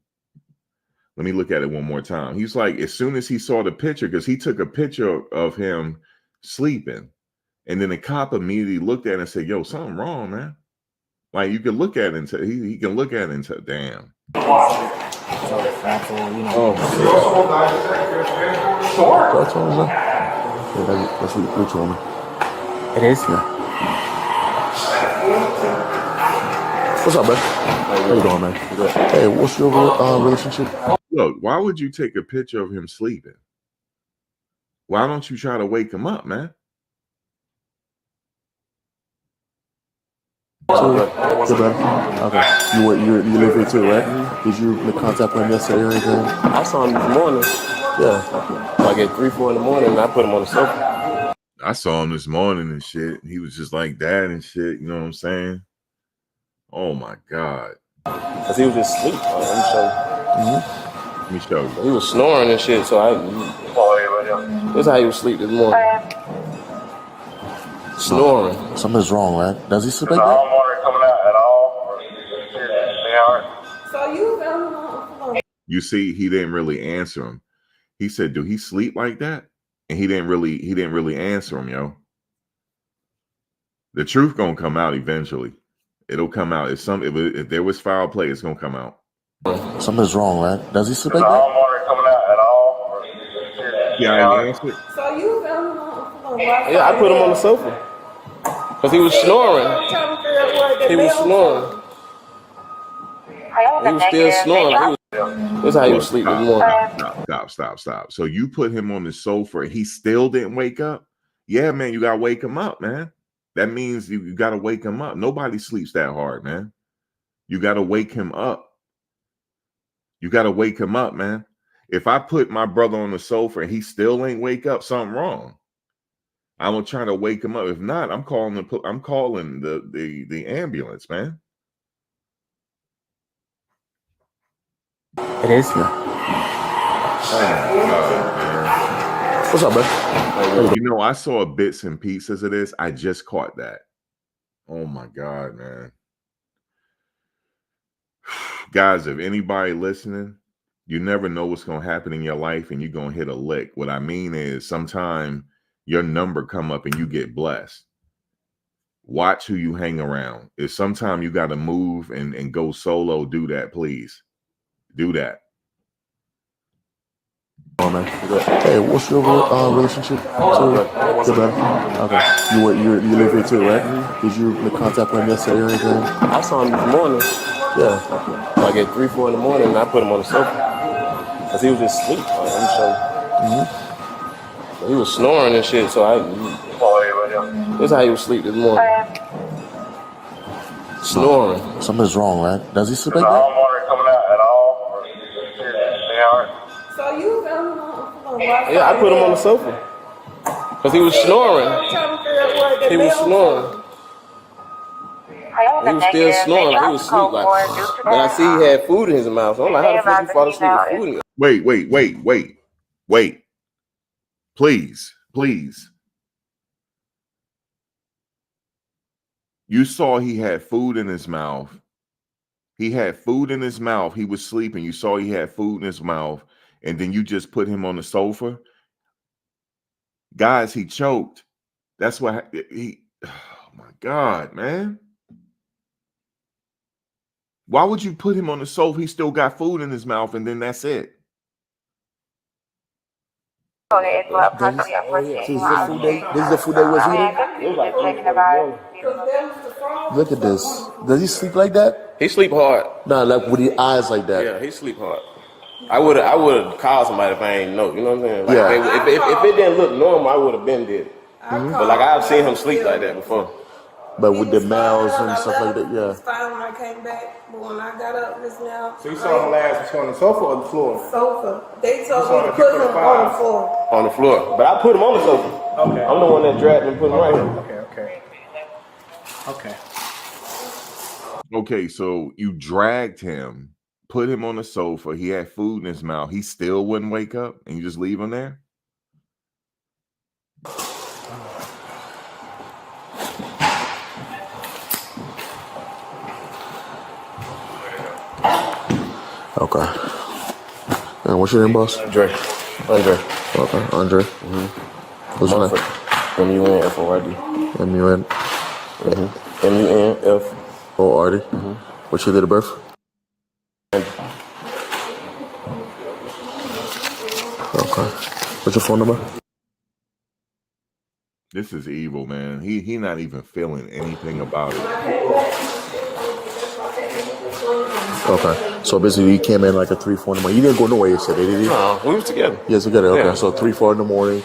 Let me look at it one more time. He's like, as soon as he saw the picture, because he took a picture of him sleeping, and then the cop immediately looked at it and said, yo, something wrong, man. Like, you can look at it and say, he can look at it and say, damn. So the factual, you know. That's all, man. Yeah, that's what you told me. It is? Yeah. What's up, man? How you doing, man? Hey, what's your relationship? Look, why would you take a picture of him sleeping? Why don't you try to wake him up, man? Good, man. Okay. You live here too, right? Did you make contact with him yesterday or anything? I saw him this morning. Yeah. Like at 3, 4 in the morning, and I put him on the sofa. I saw him this morning and shit. He was just like that and shit. You know what I'm saying? Oh my God. Cause he was just asleep. Like, I'm sure. Let me show you. He was snoring and shit. So that's how he was asleep this morning. Snoring. Something's wrong, right? Does he sleep like that? water coming out at all. So you found him on the floor. You see, he didn't really answer him. He said, do he sleep like that? And he didn't really answer him, yo. The truth gonna come out eventually. It'll come out. If there was foul play, it's gonna come out. Something's wrong, right? Does he sleep like that? water coming out at all. Yeah, I answered. So you found him on the floor. Yeah, I put him on the sofa. Cause he was snoring. I'm trying to figure out where the He was bell snoring. He was still snoring. That's how he was asleep this morning. Stop. So you put him on the sofa and he still didn't wake up? Yeah, man, you gotta wake him up, man. That means you gotta wake him up. Nobody sleeps that hard, man. You gotta wake him up. You gotta wake him up, man. If I put my brother on the sofa and he still ain't wake up, something wrong. I'm gonna try to wake him up. If not, I'm calling the ambulance, man. It is? Oh my God, man. What's up, man? You know, I saw bits and pieces of this. I just caught that. Oh my God, man. Guys, if anybody listening, you never know what's going to happen in your life and you're going to hit a lick. What I mean is sometime your number come up and you get blessed. Watch who you hang around. If sometime you got to move and go solo, do that, please. Do that. Oh, man. Hey, Hey, what's your relationship to your brother? Okay, you live here too, right? Did you make contact with him yesterday or anything? I saw him this morning, Yeah. like at 3, 4 in the morning, and I put him on the sofa because he was just asleep. Like, I'm sure he was snoring and shit. So this is how he was asleep this morning, snoring. Something's wrong, right? Does he sleep like I that? don't want her coming out at all. So you found him on the floor. Yeah, I put him on the sofa because he was snoring. I'm trying to figure out where the He was nails snoring. He was still snoring. Like he was asleep. Like, and I see he had food in his mouth. So I'm like, how the fuck you fall asleep with food in your Wait. Please. You saw he had food in his mouth. He had food in his mouth. He was sleeping. You saw he had food in his mouth. And then you just put him on the sofa. Guys, he choked. That's what he. Oh my God, man. Why would you put him on the sofa? He still got food in his mouth, and then that's it. Okay, it's about approximately This is the food they was eating? It was like 3, 4 in the morning. Look at this. Does he sleep like that? He sleep hard. Nah, like with the eyes like that. Yeah, he sleep hard. I would have called somebody if I ain't know. You know what I'm saying? Like, Yeah. If it didn't look normal, I would have been dead. But like I've seen him sleep like that before. But with the mouths and stuff like that, It was yeah. fine when I came back, but when I got up just now, So you saw him last on the sofa or the floor? sofa. They told saw me to him put keep him it on five. the floor. On the floor. But I put him on the sofa. Okay. I'm the one that dragged him and put him right here. Okay. Okay, so you dragged him, put him on the sofa. He had food in his mouth. He still wouldn't wake up, and you just leave him there? Okay. And what's your name, boss? Andre. Okay, Andre. What's your name? M-U-N-F-O-R-D. M-U-N. M-U-N-F-O-R-D. O-R-D. What's your date of birth? Okay. What's your phone number? This is evil, man. He not even feeling anything about it. Okay. So basically, you came in like at 3, 4 in the morning. You didn't go nowhere yesterday, did you? No, we was together. Yes, together. Okay. Yeah. So 3, 4 in the morning.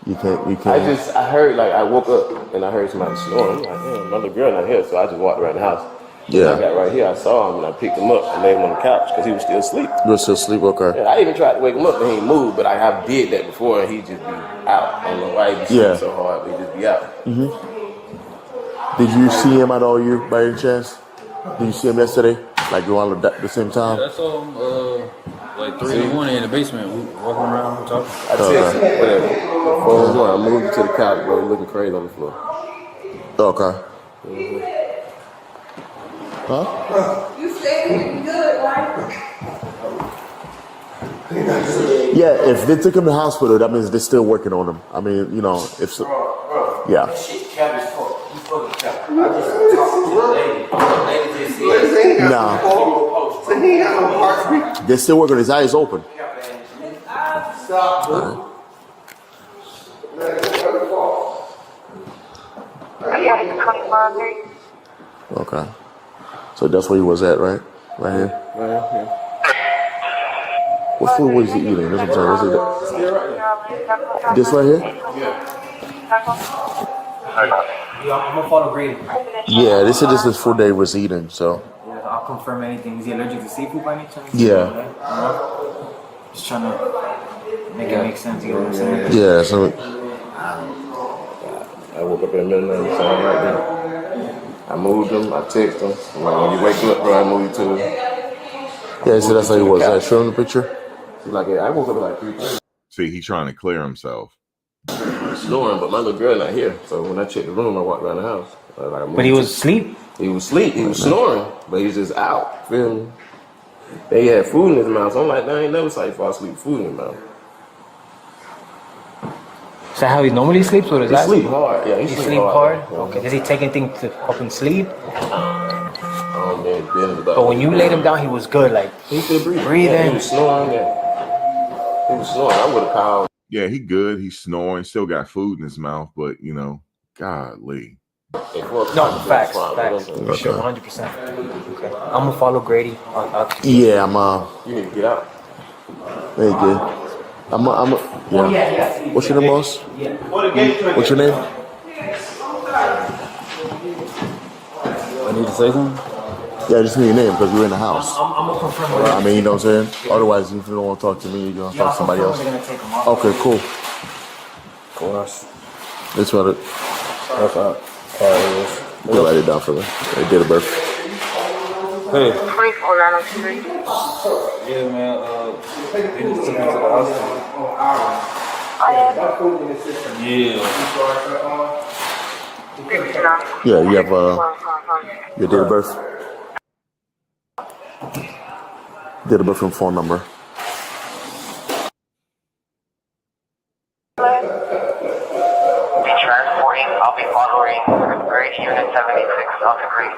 You can't. I heard, like, I woke up and I heard somebody snoring. I'm like, damn, my little girl not here. So I just walked around the house. Yeah. When I got right here, I saw him and I picked him up and laid him on the couch because he was still asleep. You were still asleep. Okay. Yeah, I even tried to wake him up and he ain't moved, but I did that before and he just be out. I don't know why he be sleeping so hard, but he just be out. Did you see him at all, you, by any chance? Did you see him yesterday? Like around the same time? I saw him like 3 in the morning in the basement. We walking around talking. I texted him, whatever. Phone was on. I moved him to the couch, bro. He looking crazy on the floor. Okay. Huh? You said he was good, right? Yeah, if they took him to the hospital, that means they're still working on him. I mean, you know, if so. Yeah. Nah. They're still working. His eyes open. Okay. So that's where he was at, right? Right here? Right here. What food was he eating? That's what I'm saying. This right here? I'm gonna follow Grady. Yeah, this is food they was eating, so. Yeah, I'll confirm anything. Is he allergic to seafood by any chance? Yeah. Just trying to make it make sense. You know what I'm saying? Yeah, so. I woke up in the middle of the night, right there. I moved him, I texted him. I'm like, when you wake up, bro, I move you to the. Yeah, so that's how he was. Show him the picture. He's like, yeah, I woke up at like 3:30. See, he's trying to clear himself. Snoring, but my little girl not here. So when I checked the room, I walked around the house. But he was asleep? He was asleep. He was snoring, but he's just out. Feel me? They had food in his mouth. So I'm like, I ain't never saw you fall asleep with food in his mouth. Is that how he normally sleeps? Or does He that sleep hard. Yeah, he sleep hard? Okay. Does he take anything to help him sleep? Oh man, But when you laid him down, he was good. Like he still breathing. Breathing. Yeah, he was snoring. Yeah. He was snoring. I would have called Yeah, he good. He's snoring. Still got food in his mouth, but you know, golly. No, facts. For sure, 100%. Okay. I'm gonna follow Grady. Yeah, You need to get out. Very good. Yeah. What's your name, boss? What's your name? I need to say something? Yeah, I just need your name because you're in the house. I'm gonna confirm with I mean, you know what I'm saying? Otherwise, if you don't want to talk to me, you're going to talk to somebody else. Okay, cool. Of course. That's what it. That's out. You can write it down for me. They did a birth. Hey. 3493. Yeah, man. They just took me to the hospital. Yeah. Yeah, you have your date of birth. Date of birth and phone number. Be transporting. I'll be following Grade Unit 76 off the Grade.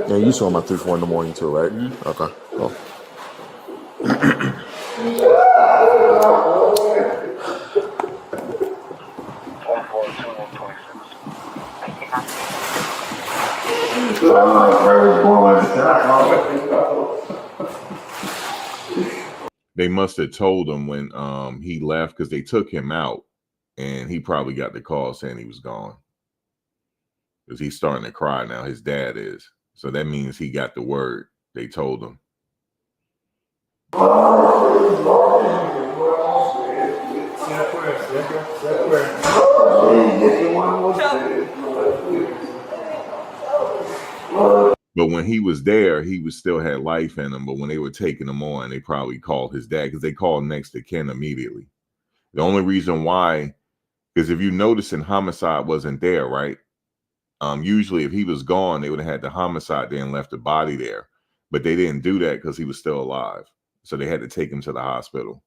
Yeah, you saw him at 3-4 in the morning too, right? Mm-hmm. Okay. Cool. They must have told him when he left because they took him out, and he probably got the call saying he was gone. Because he's starting to cry now. His dad is. So that means he got the word. They told him. But when he was there, he was still had life in him. But when they were taking him on, they probably called his dad because they called next to kin immediately. The only reason why, because if you notice, in homicide wasn't there, right? Usually if he was gone, they would have had the homicide there and left the body there. But they didn't do that because he was still alive. So they had to take him to the hospital.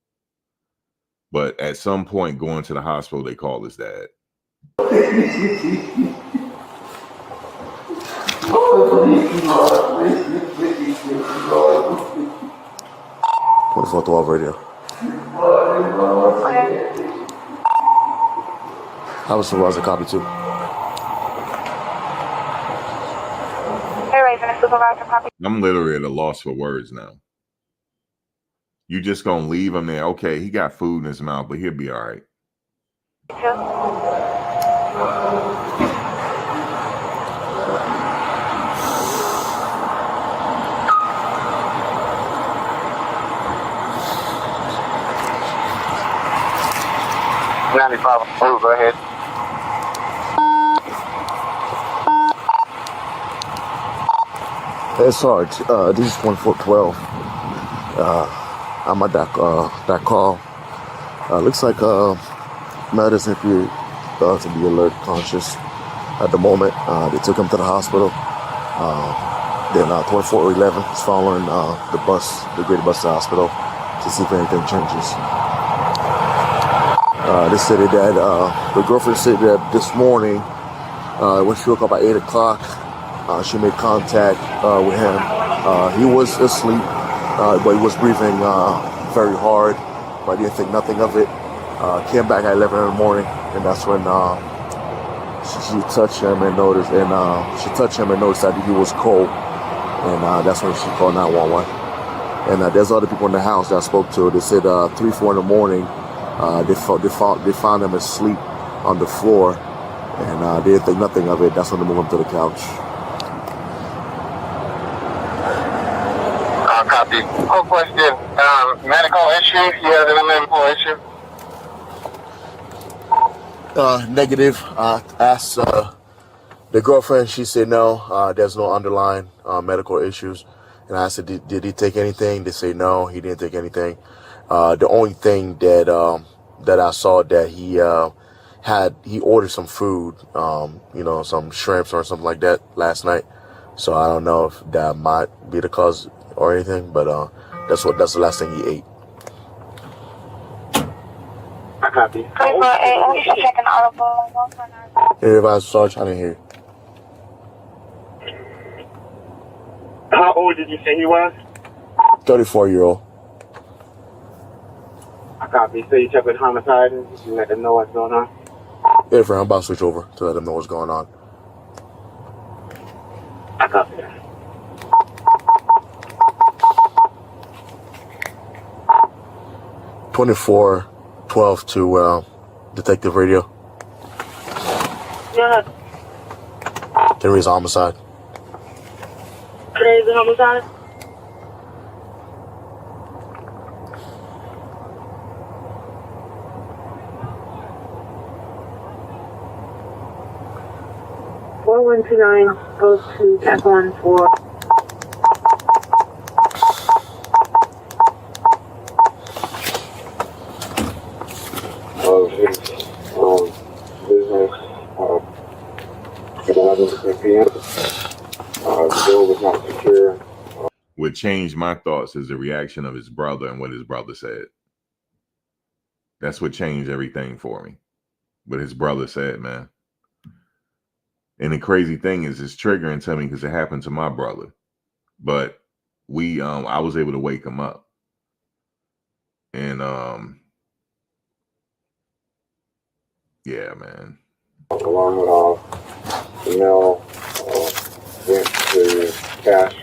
But at some point going to the hospital, they called his dad. 2412 radio. I was supervisor copy too. Hey, Raven, supervisor copy. I'm literally at a loss for words now. You just gonna leave him there? Okay, he got food in his mouth, but he'll be all right. Go ahead. Hey, Sarge, this is 2412. I'm at that call. Looks like Matt doesn't appear to be alert, conscious at the moment. They took him to the hospital. Then 2411 is following the great bus to the hospital to see if anything changes. They said that the girlfriend said that this morning when she woke up at 8 o'clock, she made contact with him. He was asleep, but he was breathing very hard, but I didn't think nothing of it. Came back at 11 in the morning, and that's when she touched him and noticed, that he was cold, and that's when she called 911. And there's other people in the house that I spoke to. They said 3-4 in the morning, they found him asleep on the floor, and they didn't think nothing of it. That's when they moved him to the couch. Copy. Quick question. Medical issue? You have any medical issue? Negative. I asked the girlfriend. She said no. There's no underlying medical issues. And I said, did he take anything? They say no, he didn't take anything. The only thing that I saw that he ordered some food, some shrimps or something like that last night. So I don't know if that might be the cause or anything, but that's the last thing he ate. I copy. 348, we should check an audible. Hey, Advisor Sarge, I didn't hear. How old did you say he was? 34-year-old. I copy. So you check with homicide and you let them know what's going on? Yeah, friend, I'm about to switch over to let them know what's going on. I copy that. 2412 to Detective Radio. Yeah. There is a homicide. Crazy homicide? Goes to Quan for business, 11 p.m. The door was not secure. What changed my thoughts is the reaction of his brother and what his brother said. That's what changed everything for me. What his brother said, man. And the crazy thing is, it's triggering to me because it happened to my brother. But I was able to wake him up. And yeah, man. Along with the mail went to cash.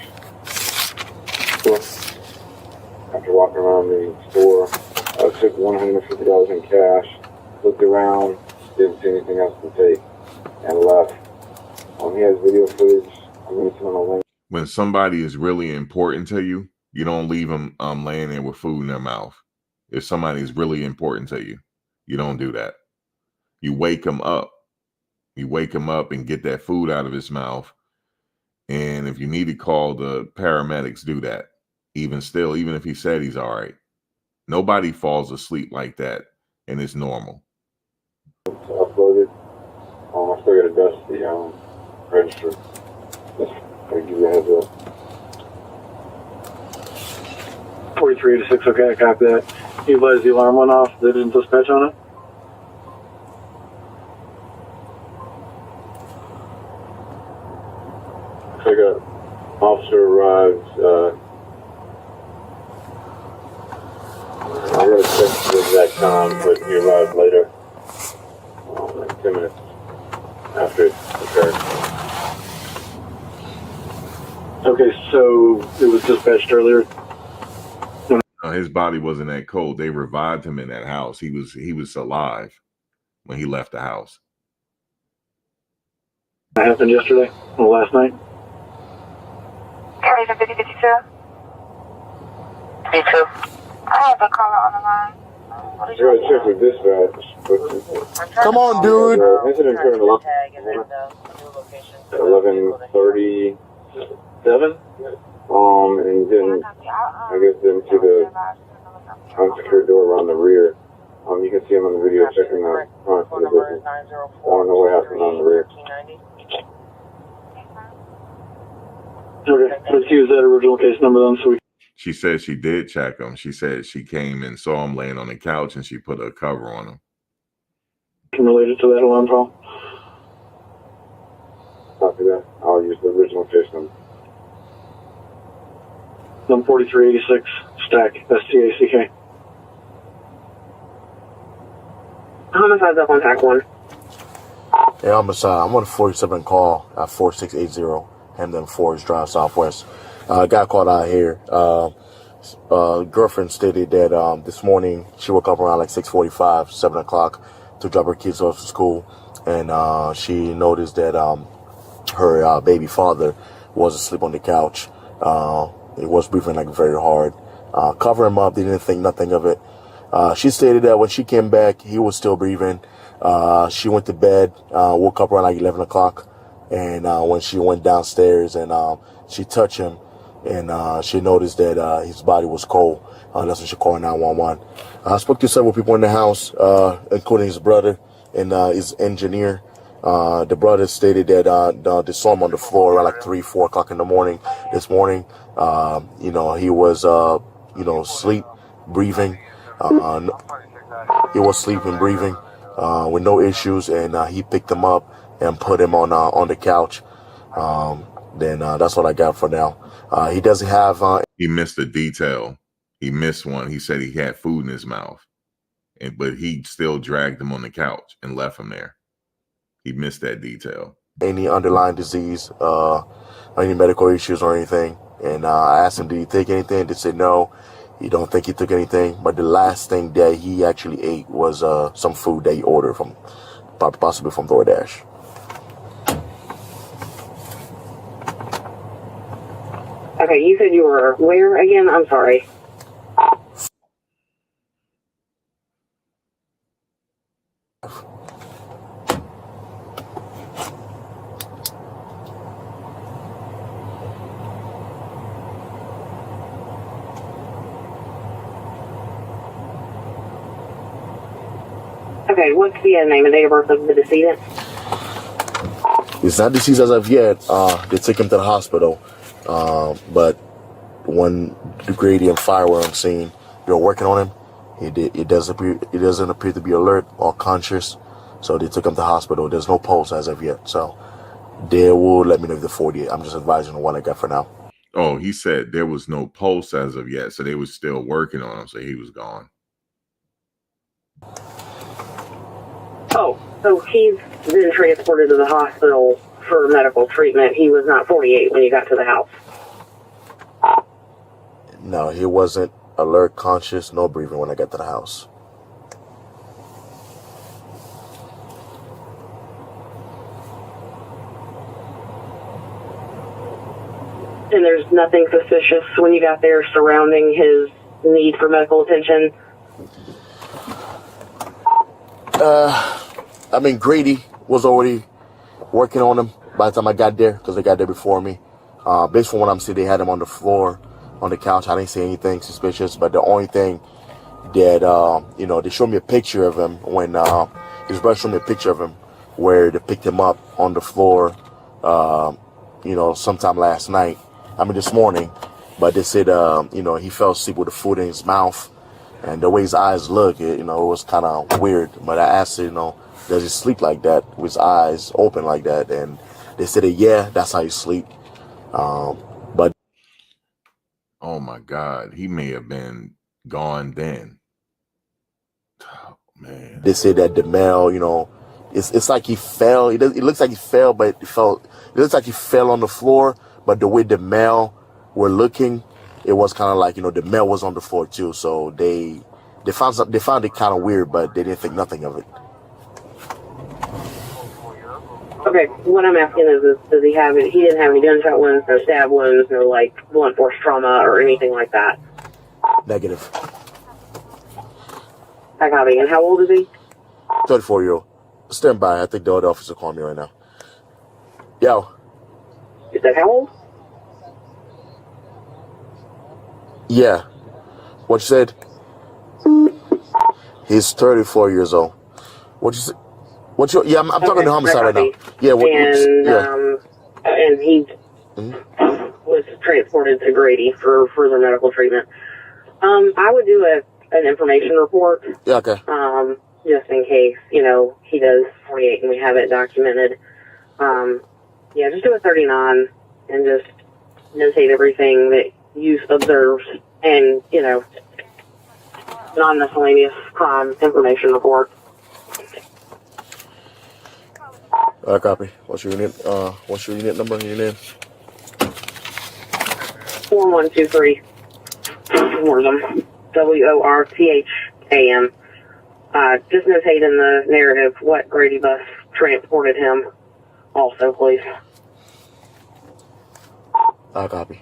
After walking around the store, took $150 in cash, looked around, didn't see anything else to take, and left. He has video footage. I'm going to send him a link. When somebody is really important to you, you don't leave them laying there with food in their mouth. If somebody is really important to you, you don't do that. You wake him up. You wake him up and get that food out of his mouth. And if you need to call the paramedics, do that. Even if he said he's all right. Nobody falls asleep like that, and it's normal. Uploaded. I still got to dust the register. Just to give you a heads up. 4386, okay, I copy that. You advised the alarm went off. They didn't dispatch on it? So I got officer arrives. I'm going to check the exact time, but he arrived later. Like 10 minutes after it occurred. Okay, so it was dispatched earlier? His body wasn't that cold. They revived him in that house. He was alive when he left the house. That happened yesterday or last night? Carries a 5052. 52. I have a caller on the line. What is You're going to check with dispatch. Come on, dude. Incident occurred at 11:37. And then I guess didn't see the unsecured door around the rear. You can see him on the video checking the front of the business. I don't know what happened on the rear. Okay, let's use that original case number then. So She said she did check him. She said she came and saw him laying on the couch and she put a cover on him. Related to that alarm call? Copy that. I'll use the original case number. 4386 stack, STACK. Homicide's up on track 1. Yeah, homicide. I'm on a 47 call at 4680 Hamden Forest Drive Southwest. Got caught out here. Girlfriend stated that this morning she woke up around like 6:45, 7 o'clock to drop her kids off to school, and she noticed that her baby father was asleep on the couch. He was breathing like very hard. Cover him up. They didn't think nothing of it. She stated that when she came back, he was still breathing. She went to bed, woke up around like 11 o'clock. And when she went downstairs and she touched him, and she noticed that his body was cold. That's when she called 911. I spoke to several people in the house, including his brother and his engineer. The brother stated that they saw him on the floor around like 3, 4 o'clock in the morning this morning. He was, sleep, breathing. He was sleeping, breathing with no issues, and he picked him up and put him on the couch. then that's what I got for now. He doesn't have. He missed a detail. He missed one. He said he had food in his mouth, but he still dragged him on the couch and left him there. He missed that detail. Any underlying disease, any medical issues or anything. And I asked him, did he take anything? They said no, he don't think he took anything. But the last thing that he actually ate was some food that he ordered from, possibly from DoorDash. Okay, you said you were where again? I'm sorry. Okay, what's the name and date of birth of the decedent? He's not deceased as of yet. They took him to the hospital. But when the Grady and fire were on scene, they were working on him. It doesn't appear to be alert or conscious. So they took him to the hospital. There's no pulse as of yet. So they will let me know if the 48. I'm just advising on what I got for now. Oh, he said there was no pulse as of yet. So they were still working on him. So he was gone. Oh, so he's been transported to the hospital for medical treatment. He was not 48 when you got to the house. No, he wasn't alert, conscious, no breathing when I got to the house. And there's nothing suspicious when you got there surrounding his need for medical attention? I mean, Grady was already working on him by the time I got there, because they got there before me. Based on what I'm seeing, they had him on the floor, on the couch. I didn't see anything suspicious, but the only thing that, they showed me a picture of him when his brother showed me a picture of him where they picked him up on the floor, sometime last night. This morning. But they said, he fell asleep with the food in his mouth. And the way his eyes look, it was kind of weird. But I asked, does he sleep like that with his eyes open like that? And they said, yeah, that's how you sleep. But oh my God, he may have been gone then. Oh, man. They said that the male, it's like he fell. It looks like he fell, but it looks like he fell on the floor. But the way the male were looking, it was kind of like, the male was on the floor too. So they found it kind of weird, but they didn't think nothing of it. Okay, what I'm asking is does he have it? He didn't have any gunshot wounds, no stab wounds, no blunt force trauma or anything like that? Negative. I copy. And how old is he? 34-year-old. Stand by. I think the other officer called me right now. Yo. You said how old? Yeah. What you said? He's 34 years old. What you said? Yeah, I'm talking to homicide right now. Yeah. And he was transported to Grady for further medical treatment. I would do an information report. Yeah, okay. Just in case, he does 48 and we have it documented. Just do a 39 and just notate everything that you observed and, non-miscellaneous crime information report. Copy. What's your unit number? Your name? 4123. Wortham. WORTHAM. Just notate in the narrative what Grady bus transported him. Also, please. Copy.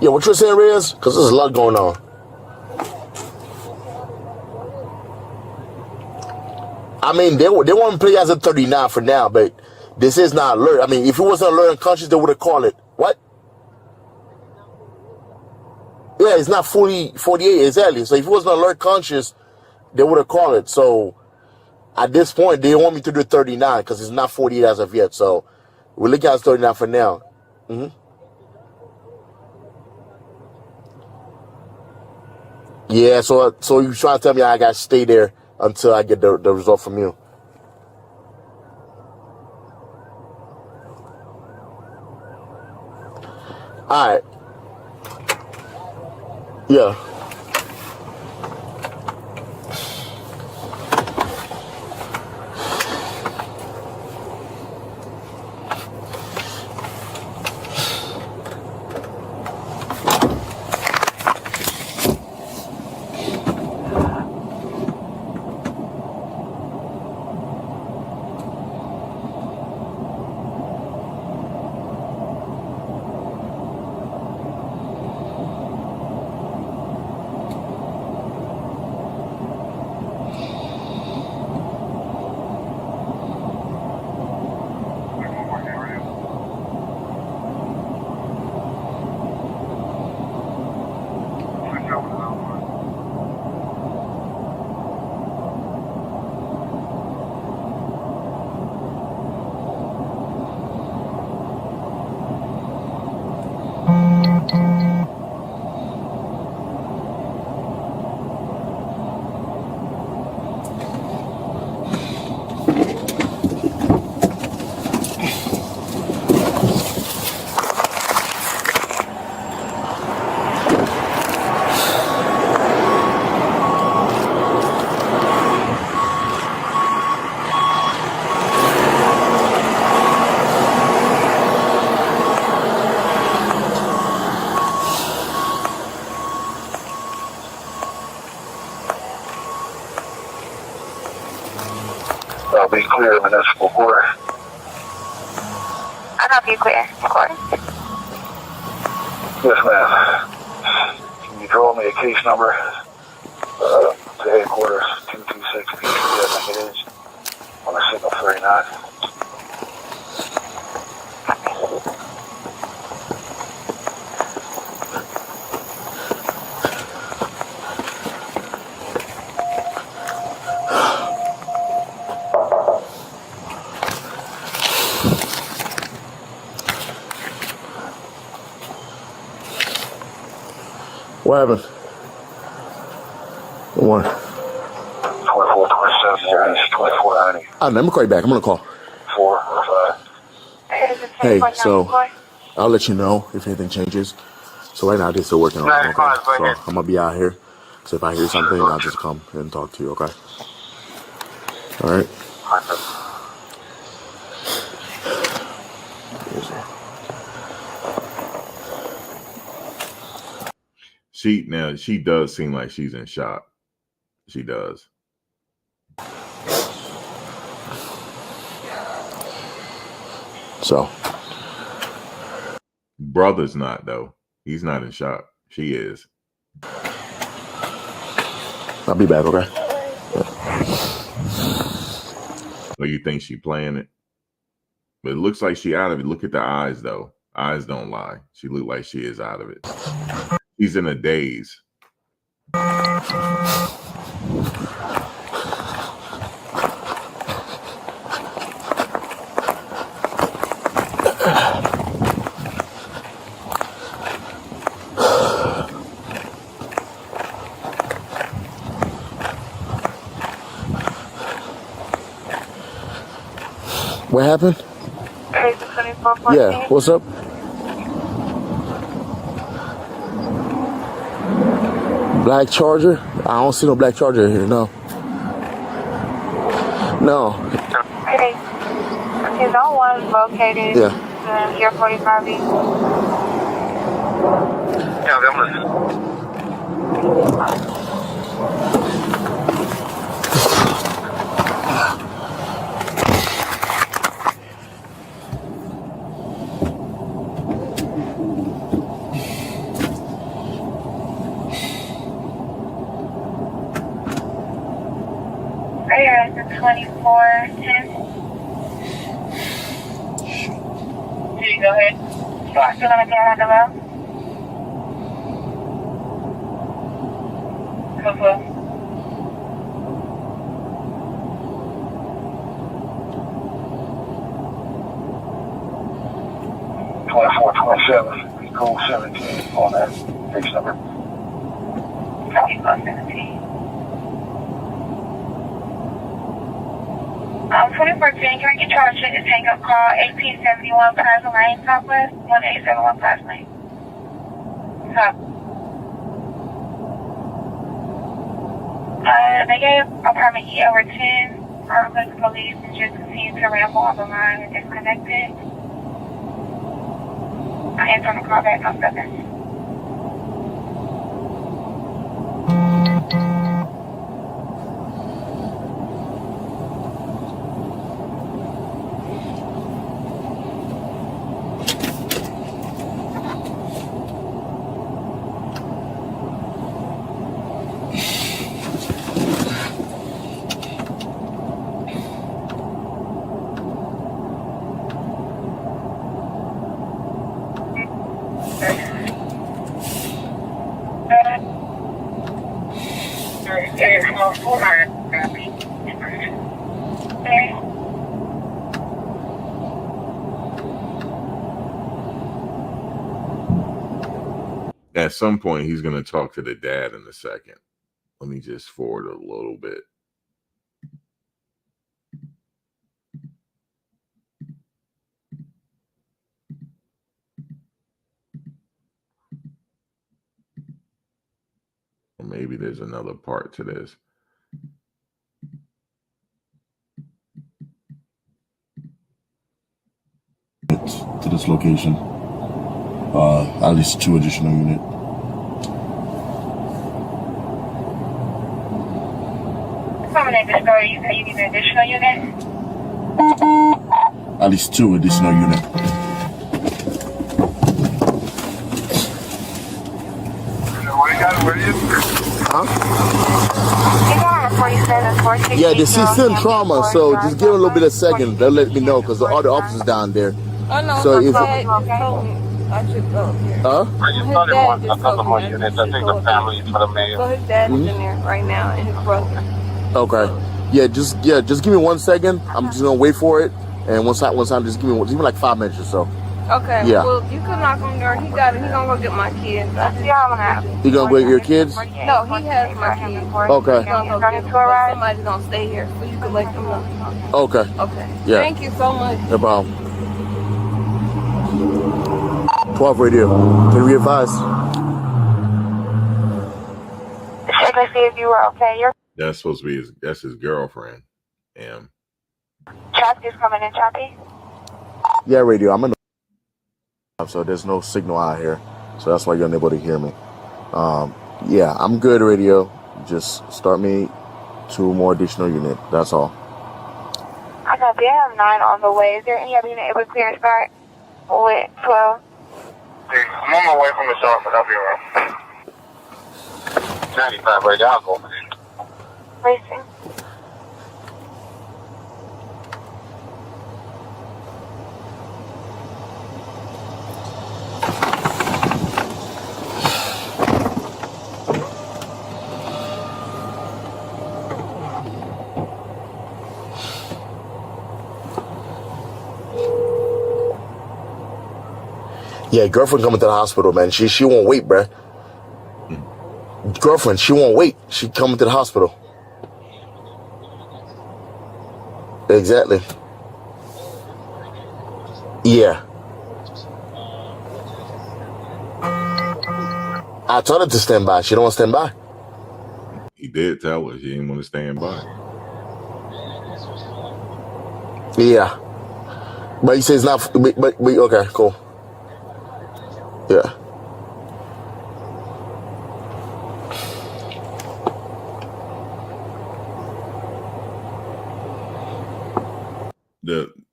Yeah, what you're saying, Reyes? Because there's a lot going on. They want to play as a 39 for now, but this is not alert. If it wasn't alert and conscious, they would have called it. What? Yeah, it's not fully 48, exactly. So if it wasn't alert conscious, they would have called it. So at this point, they want me to do 39 because it's not 48 as of yet. So we're looking at 39 for now. Mm-hmm. Yeah, so you trying to tell me I got to stay there until I get the result from you? All right. Yeah. Be clear, municipal court. I'll help you clear, of course. Yes, ma'am. Can you draw me a case number? To headquarters 226 P3, I think it is, on the signal 39. What happened? What? 24, 27, 24, 90. Let me call you back. I'm going to call. 4 or 5. Hey, so I'll let you know if anything changes. So right now, they're still working on it. Okay? So I'm going to be out here. So if I hear something, I'll just come and talk to you, okay? All right? She does seem like she's in shock. She does. So brother's not though. He's not in shock. She is. I'll be back, okay? So you think she playing it? But it looks like she out of it. Look at the eyes though. Eyes don't lie. She look like she is out of it. He's in a daze. What happened? Yeah, what's up? Black Charger? I don't see no black Charger here, no. No. Okay. His own one is located here 45B. Yeah, I'm listening. You're at the 2410. Here you go ahead. You want to get on the road? Cool. 24, Next number. Copy, 17. 2014, can we get y'all to check this hang up call 1871 Plaza Lane, Southwest, 1871 Plaza Lane. Top. They gave apartment E over 10. Our police and just continue to ramble on the line and disconnected. I answer on the call back on 7. At some point, he's going to talk to the dad in a second. Let me just forward a little bit. Or maybe there's another part to this. To this location. At least 2 additional units. You say you need an additional unit? At least 2 additional units. Yeah, she's still in trauma, so just give her a little bit of second. They'll let me know because all the officers down there. Oh no, so if dad just told me I should go here. huh? I just started one, a couple more units. I think the family for the mayor. So his dad is in there right now and his brother. Okay. Just give me 1 second. I'm just gonna wait for it, and once I just give me like 5 minutes or so. Okay. Yeah. Well, you can knock on the door. He got it. He gonna go get my kids. You gonna go get your kids? No, he has my kids. Okay. He gonna go get them. Somebody's gonna stay here, so you can let them know. Okay. Okay. Yeah. Thank you so much. No problem. 12 radio. Can we advise? Check to see if you were okay. Your That's supposed to be his girlfriend. traffic is coming in choppy. Yeah, radio. I'm in the so there's no signal out here, so that's why you're unable to hear me. Yeah, I'm good, radio. Just start me 2 more additional units. That's all. I got the AM9 on the way. Is there any other unit able to clear and start with 12? I'm on my way from the shop, but I'll be around. 95 right now, I'll go for it. Racing. Yeah, girlfriend coming to the hospital, man. She won't wait, bruh. Girlfriend, she won't wait. She coming to the hospital. Exactly. Yeah. I told her to stand by. She don't want to stand by. He did tell her she didn't want to stand by. Yeah. But he says not. But okay, cool. Yeah.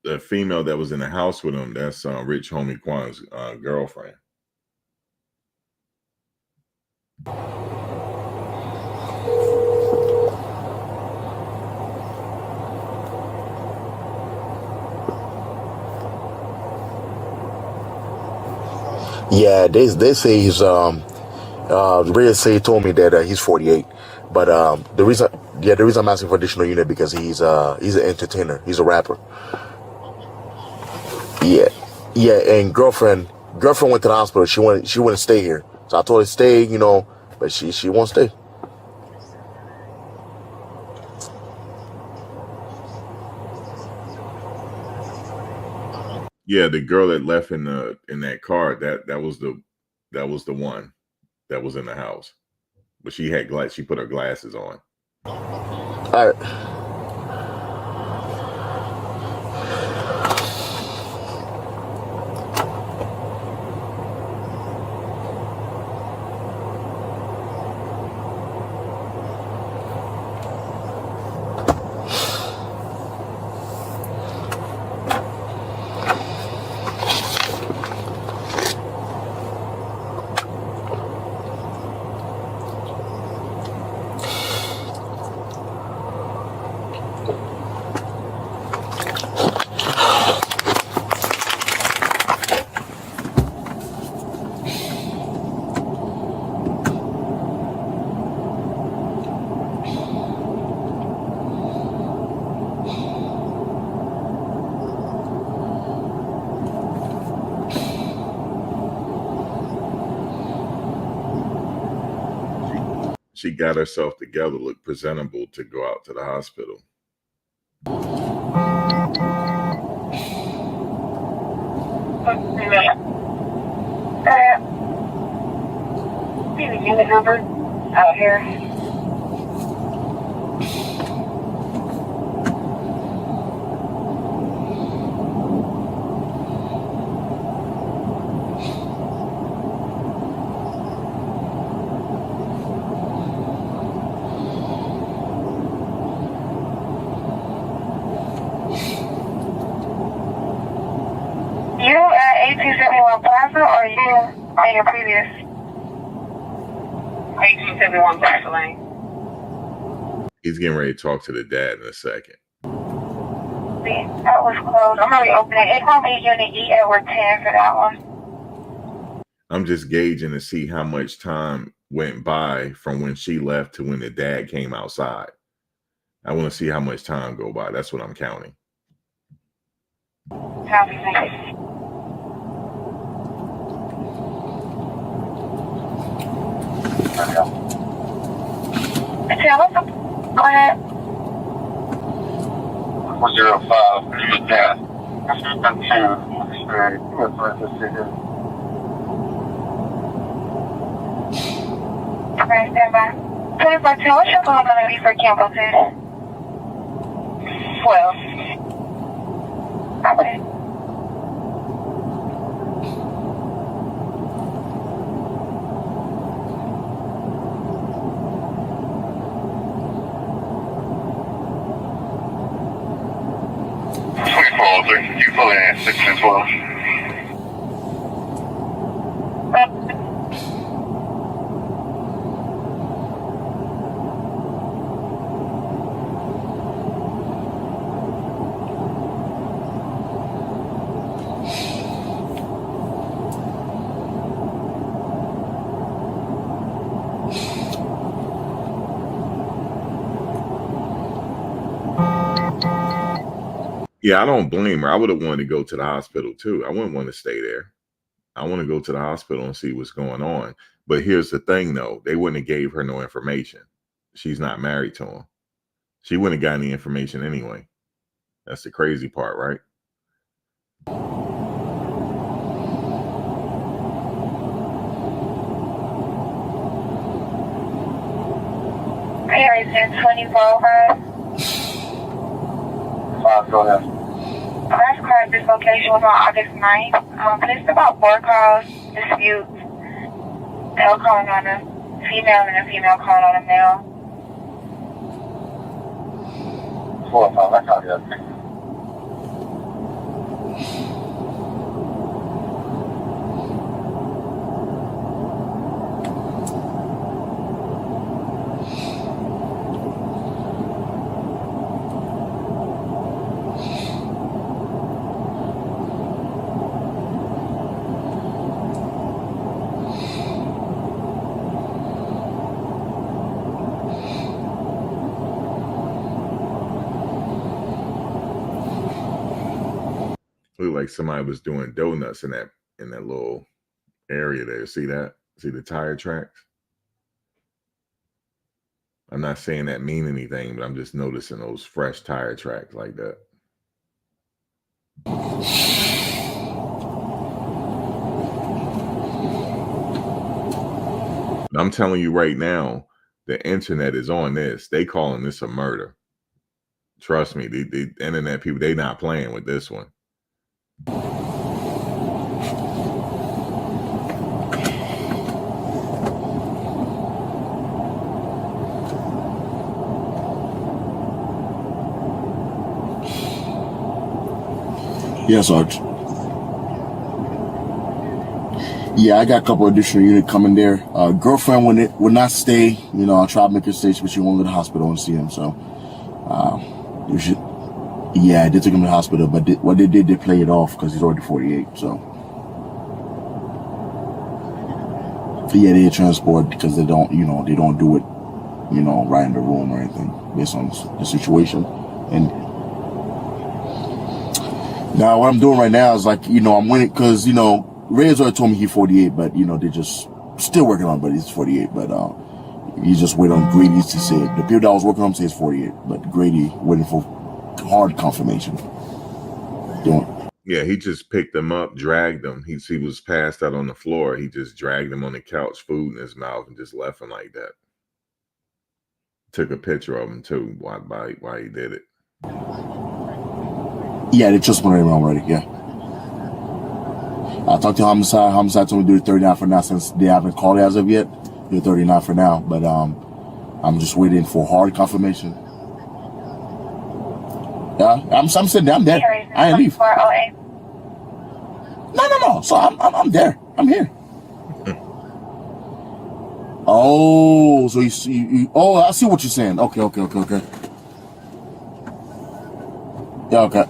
The female that was in the house with him, that's Rich Homie Quan's girlfriend. Yeah, they say he's Ray say he told me that he's 48, but the reason I'm asking for additional unit because he's an entertainer, he's a rapper. Yeah, and girlfriend went to the hospital. She wanted to stay here. So I told her stay, you know, but she won't stay. Yeah, the girl that left in that car, that was the one that was in the house. But she put her glasses on. All right. She got herself together, looked presentable to go out to the hospital. Unit number out here. You at 1871 Plaza or you on your previous? 1871 Plaza Lane. He's getting ready to talk to the dad in a second. That was closed. I'm already opening. It's going to be Unit E Edward 10 for that one. I'm just gauging to see how much time went by from when she left to when the dad came outside. I want to see how much time go by. That's what I'm counting. Copy, thank you. Go ahead. 405, you got that's 2, straight, with parentheses. Okay, stand by. 24-2, what's your call going to be for Campbell, please? 12. Okay. You fully at 6 and 12. Yeah, I don't blame her. I would have wanted to go to the hospital too. I wouldn't want to stay there. I want to go to the hospital and see what's going on. But here's the thing, though. They wouldn't have gave her no information. She's not married to him. She wouldn't have got any information anyway. That's the crazy part, right? Paris in 2405. 5, go ahead. Last call at this location was on August 9th. It's about 4 calls, disputes. Male calling on a female and a female calling on a male. 4 5, I copy that. Looked like somebody was doing donuts in that little area there. See that? See the tire tracks? I'm not saying that mean anything, but I'm just noticing those fresh tire tracks like that. I'm telling you right now, the internet is on this. They calling this a murder. Trust me, the internet people, they not playing with this one. Yes, Sarge. Yeah, I got a couple additional units coming there. Girlfriend would not stay. You know, I tried to make her stay, but she won't go to the hospital and see him. So, you should. Yeah, they took him to the hospital, but what they did, they play it off because he's already 48. So, yeah, they transport because they don't do it, right in the room or anything based on the situation. And now what I'm doing right now is like, I'm winning because, Reyes already told me he's 48, but, they just still working on it, but he's 48. But he just waiting on Grady to say it. The people that I was working on say he's 48, but Grady waiting for hard confirmation. Yeah, he just picked him up, dragged him. He was passed out on the floor. He just dragged him on the couch, food in his mouth, and just left him like that. Took a picture of him too while he did it. Yeah, they just went around already. Yeah. I talked to Homicide. Homicide told me to do the 39 for now since they haven't called it as of yet. Do 39 for now, but I'm just waiting for hard confirmation. Yeah, I'm sitting there. I'm there. I ain't leave. No. So I'm there. I'm here. Oh, so you see? Oh, I see what you're saying. Okay. Yeah, okay.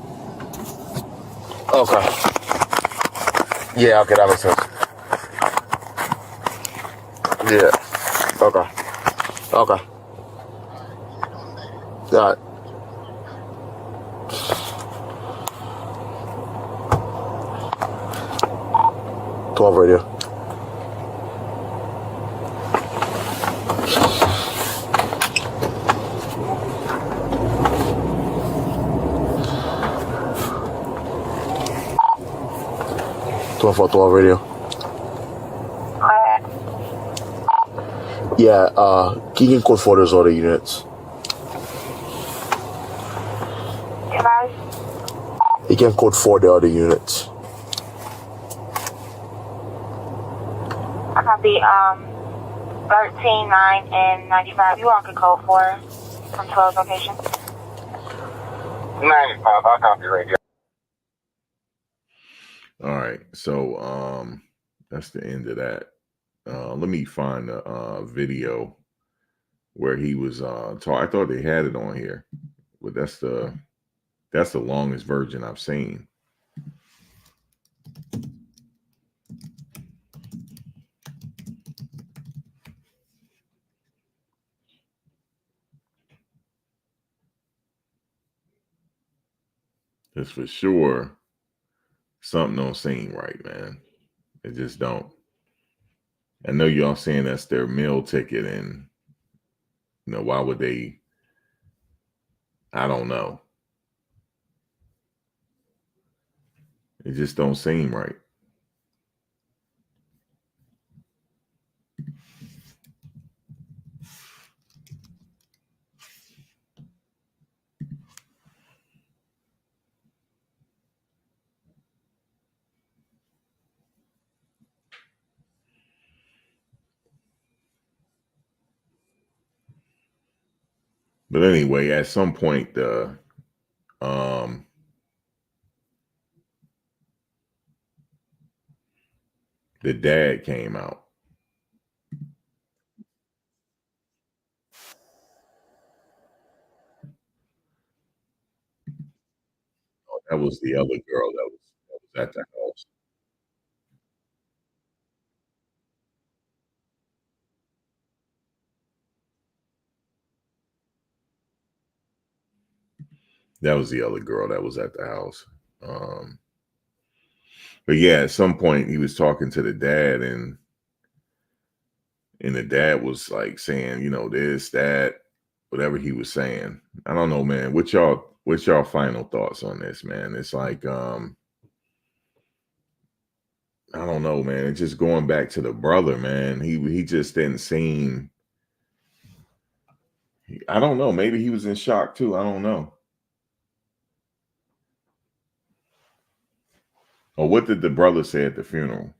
Yeah, okay, that makes sense. Yeah. Okay. All right. 12 radio. For 12 radio. Yeah, Keegan code for those other units. He can code for the other units. I copy 13, 9, and 95. You all can code 4 from 12 location. 95, I copy radio. All right, so that's the end of that. Let me find the video where he was talking. I thought they had it on here, but that's the longest version I've seen. It's for sure something don't seem right, man. It just don't. I know y'all saying that's their meal ticket, and why would they? I don't know. It just don't seem right. But anyway, at some point, the dad came out. Oh, that was the other girl that was at the house. That was the other girl that was at the house. But yeah, at some point he was talking to the dad, and and the dad was like saying, you know, this, that, whatever he was saying. I don't know, man. What's y'all final thoughts on this, man? It's like, I don't know, man. It's just going back to the brother, man. He just didn't seem. I don't know. Maybe he was in shock too. I don't know. Or what did the brother say at the funeral?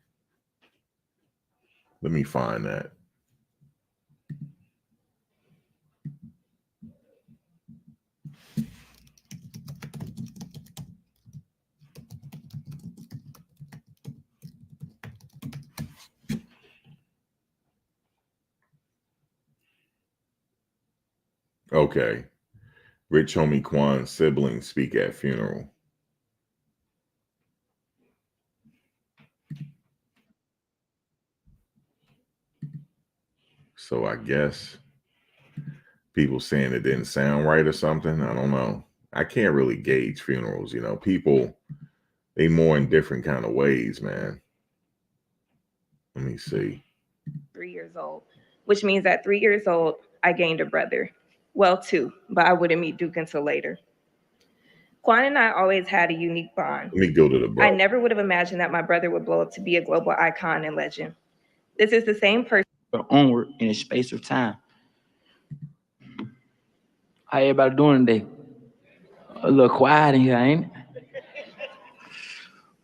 Let me find that. Okay. Rich homie Quan's siblings speak at funeral. So I guess people saying it didn't sound right or something. I don't know. I can't really gauge funerals. You know, people, they mourn in different kind of ways, man. Let me see. 3 years old, which means at 3 years old, I gained a brother. Well, 2, but I wouldn't meet Duke until later. Quan and I always had a unique bond. Let me go to the brother. I never would have imagined that my brother would blow up to be a global icon and legend. This is the same person. Onward in a space of time. How everybody doing today? A little quiet in here, ain't it?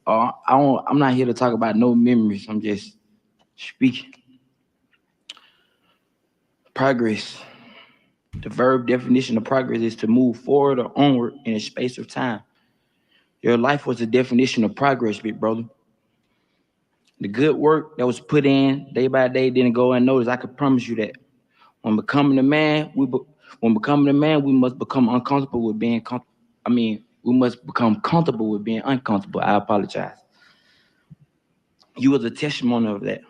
I'm not here to talk about no memories. I'm just speaking. Progress. The verb definition of progress is to move forward or onward in a space of time. Your life was the definition of progress, big brother. The good work that was put in day by day didn't go unnoticed. I can promise you that. When becoming a man, we must become uncomfortable with being comfortable. We must become comfortable with being uncomfortable. I apologize. You was a testimony of that.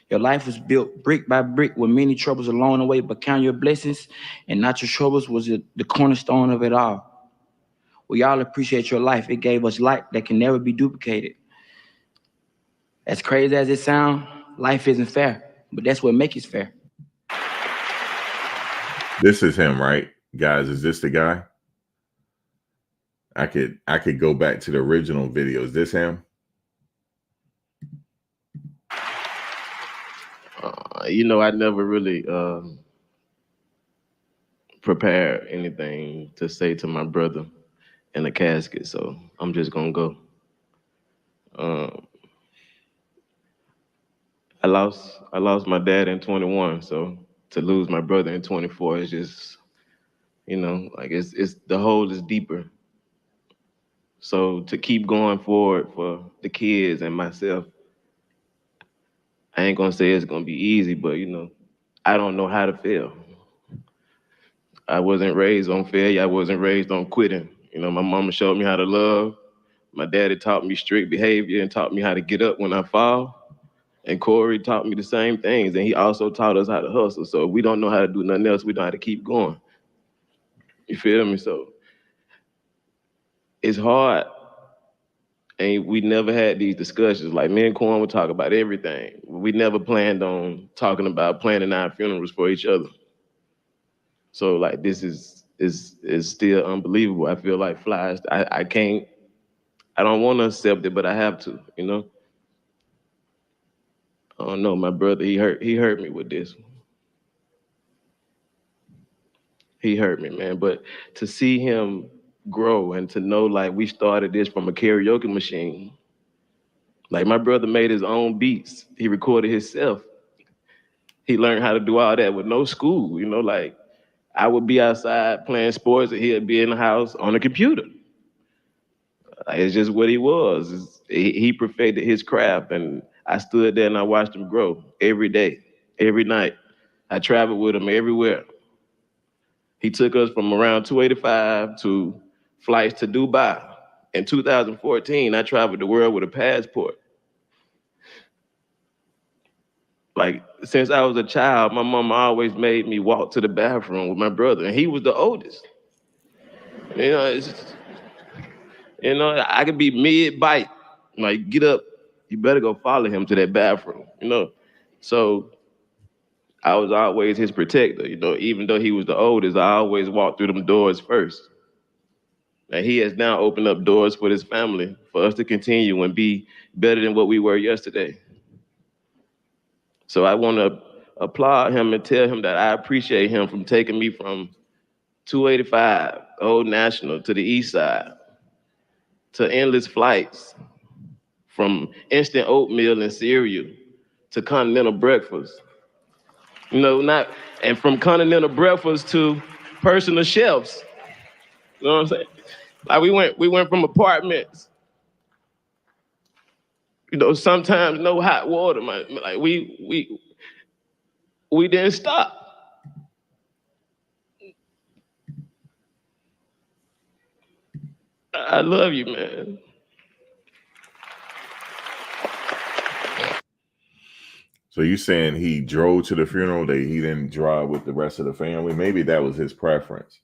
Your life was built brick by brick with many troubles along the way, but count your blessings and not your troubles was the cornerstone of it all. We all appreciate your life. It gave us light that can never be duplicated. As crazy as it sounds, life isn't fair, but that's what makes it fair. This is him, right? Guys, is this the guy? I could go back to the original video. Is this him? You know, I never really prepared anything to say to my brother in the casket, so I'm just gonna go. I lost my dad in 21, so to lose my brother in 24 is just, you know, like it's the hole is deeper. So to keep going forward for the kids and myself, I ain't gonna say it's gonna be easy, but you know, I don't know how to fail. I wasn't raised on failure. I wasn't raised on quitting. You know, my mama showed me how to love. My daddy taught me strict behavior and taught me how to get up when I fall. And Corey taught me the same things, and he also taught us how to hustle. So if we don't know how to do nothing else, we know how to keep going. You feel me? So it's hard. And we never had these discussions. Like me and Quan would talk about everything. We never planned on talking about planning our funerals for each other. So like this is still unbelievable. I feel like flies. I don't want to accept it, but I have to, you know. I don't know, my brother, he hurt me with this. He hurt me, man. But to see him grow and to know like we started this from a karaoke machine. Like my brother made his own beats. He recorded himself. He learned how to do all that with no school, you know, like I would be outside playing sports and he'd be in the house on a computer. It's just what he was. He perfected his craft, and I stood there and I watched him grow every day, every night. I traveled with him everywhere. He took us from around 285 to flights to Dubai. In 2014, I traveled the world with a passport. Like, since I was a child, my mama always made me walk to the bathroom with my brother, and he was the oldest. You know, I could be mid-bite, like, get up, you better go follow him to that bathroom, you know? So I was always his protector. Even though he was the oldest, I always walked through them doors first. And he has now opened up doors for his family for us to continue and be better than what we were yesterday. So I want to applaud him and tell him that I appreciate him from taking me from 285, Old National, to the East Side, to endless flights, from instant oatmeal and cereal to continental breakfast. And from continental breakfast to personal chefs. You know what I'm saying? Like we went from apartments, sometimes no hot water, man. Like we didn't stop. I love you, man. So you saying he drove to the funeral, that he didn't drive with the rest of the family? Maybe that was his preference.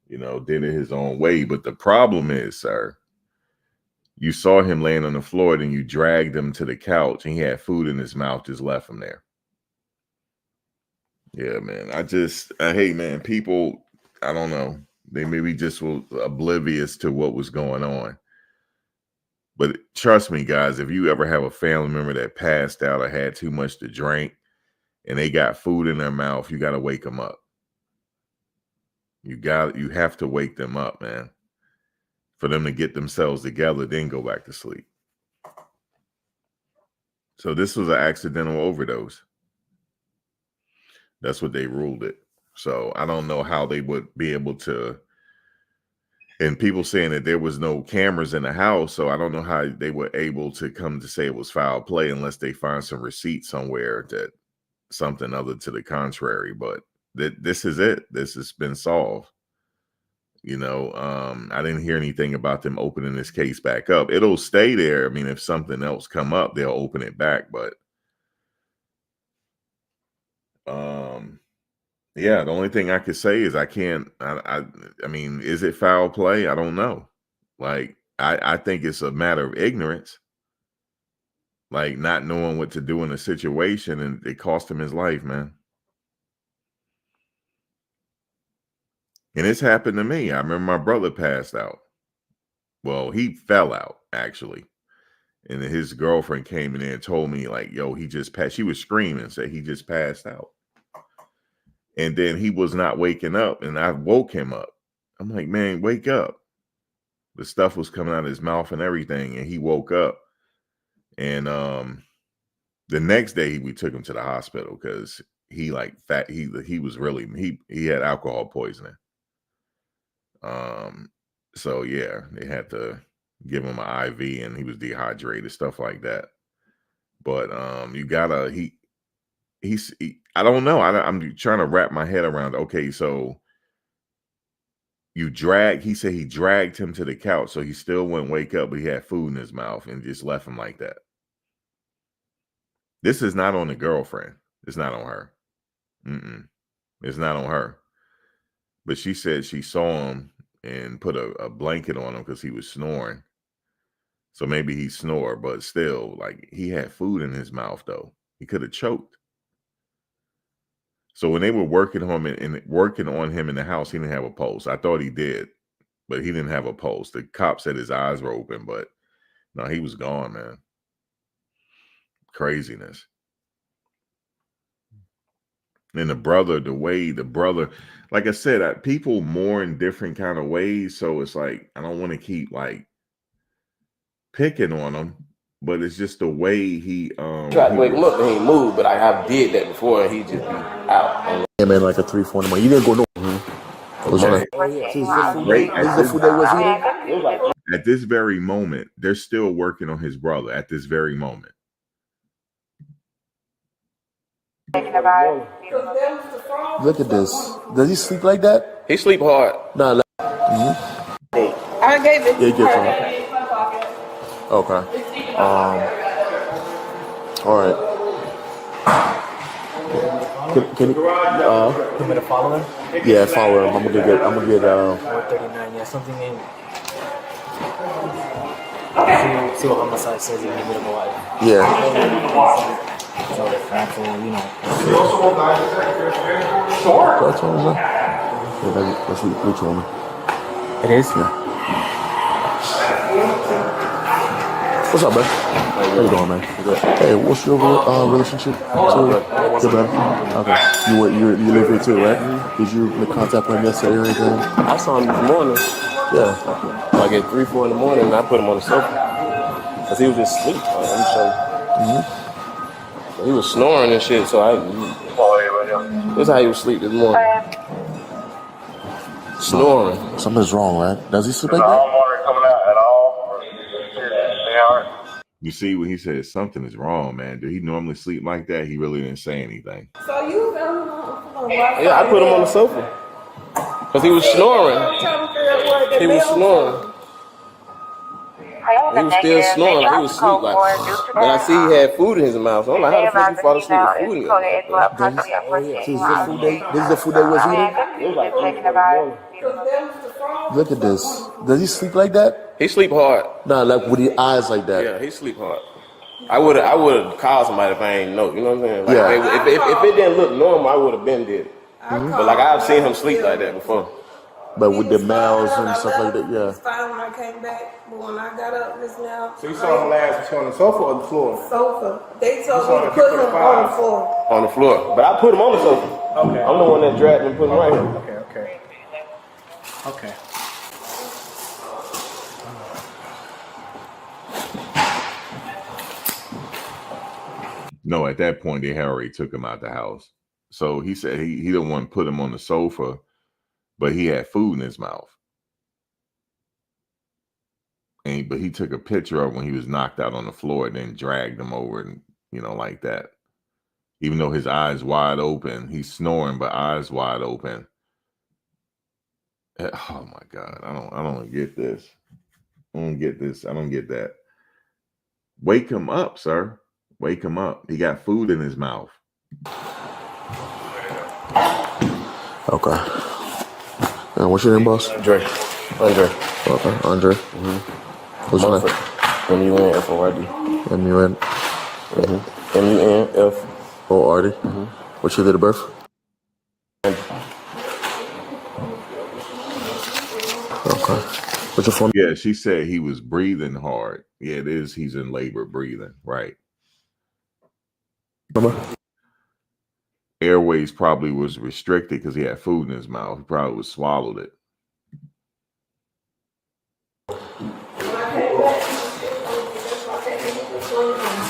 Did it his own way. But the problem is, sir, you saw him laying on the floor, then you dragged him to the couch and he had food in his mouth, just left him there. Yeah, man. I hate, man, people, I don't know. They maybe just were oblivious to what was going on. But trust me, guys, if you ever have a family member that passed out or had too much to drink and they got food in their mouth, you got to wake them up. You have to wake them up, man, for them to get themselves together, then go back to sleep. So this was an accidental overdose. That's what they ruled it. So I don't know how they would be able to. And people saying that there was no cameras in the house, so I don't know how they were able to come to say it was foul play unless they find some receipt somewhere that something other to the contrary. But this is it. This has been solved. I didn't hear anything about them opening this case back up. It'll stay there. I mean, if something else come up, they'll open it back. But yeah, the only thing I could say is I mean, is it foul play? I don't know. Like, I think it's a matter of ignorance, like not knowing what to do in a situation, and it cost him his life, man. And it's happened to me. I remember my brother passed out. Well, he fell out, actually. And then his girlfriend came in there and told me, like, yo, he just passed. She was screaming, said he just passed out. And then he was not waking up, and I woke him up. I'm like, man, wake up. The stuff was coming out of his mouth and everything, and he woke up. And the next day we took him to the hospital because he was really he had alcohol poisoning. So yeah, they had to give him an IV, and he was dehydrated, stuff like that. But you gotta I don't know. I'm trying to wrap my head around. Okay, so he said he dragged him to the couch, so he still wouldn't wake up, but he had food in his mouth and just left him like that. This is not on the girlfriend. It's not on her. It's not on her. But she said she saw him and put a blanket on him because he was snoring. So maybe he snored, but still, like, he had food in his mouth, though. He could have choked. So when they were working on him in the house, he didn't have a pulse. I thought he did, but he didn't have a pulse. The cop said his eyes were open, but no, he was gone, man. Craziness. And the brother, like I said, people mourn different kind of ways. So it's like, I don't want to keep like picking on him, but it's just the way he tried to wake him up and he ain't moved, but I did that before and he just be out. Yeah, man, like a 3-4 in the morning. You didn't go no. Okay. Oh, At this very moment, they're still working on his brother at this very moment. Look at this. Does he sleep like that? He sleep hard. Nah, I gave it. Yeah, he gets on. Okay. All right. Can you Want me to follow him? Yeah, follow him. I'm gonna get 439. Yeah, something in. See what homicide says in the middle of the life. Yeah. So that's all, you know. That's all, man. Yeah, that's what you told me. It is? Yeah. What's up, man? How you doing, man? Good. Hey, what's your relationship to your brother? Okay. You live here too, right? Did you make contact with him yesterday or anything? I saw him this morning. Yeah. Like at 3, 4 in the morning, and I put him on the sofa. Because he was just asleep. Let me show you. He was snoring and shit, so this is how he was asleep this morning. Snoring. Something's wrong, right? Does he sleep like that? You see when he said something is wrong, man. Did he normally sleep like that? He really didn't say anything. So you found him on the floor. Yeah, I put him on the sofa. Because he was snoring. He was snoring. He was still snoring. He was asleep. Like, but I see he had food in his mouth. So I'm like, how the fuck you fall asleep with food in your mouth? This is the food that was eating? It was like 3, 4 in the morning. Look at this. Does he sleep like that? He sleep hard. Nah, like with his eyes like that. Yeah, he sleep hard. I would have called somebody if I ain't know. You know what I'm saying? Like, Yeah. If it didn't look normal, I would have been dead. But like I've seen him sleep like that before. But with the mouths and stuff like that, yeah. It's fine when I came back, but when I got up just now. So you saw him last on the sofa or the floor? Sofa. They told me to put him on the floor. On the floor. But I put him on the sofa. Okay. I'm the one that dragged him and put him right here. Okay. No, at that point they had already took him out the house. So he said he didn't want to put him on the sofa, but he had food in his mouth. But he took a picture of when he was knocked out on the floor and then dragged him over and, like that. Even though his eyes wide open, he's snoring, but eyes wide open. Oh my God. I don't get this. I don't get this. I don't get that. Wake him up, sir. Wake him up. He got food in his mouth. Okay. And what's your name, boss? Andre. Okay, Andre. What's your name? M-U-N-F-O-R-D. M-U-N. M-U-N-F-O-R-D. What's your date of birth? Okay. What's your phone? Yeah, she said he was breathing hard. Yeah, it is. He's in labor breathing. Right. Number? Airways probably was restricted because he had food in his mouth. He probably was swallowed it.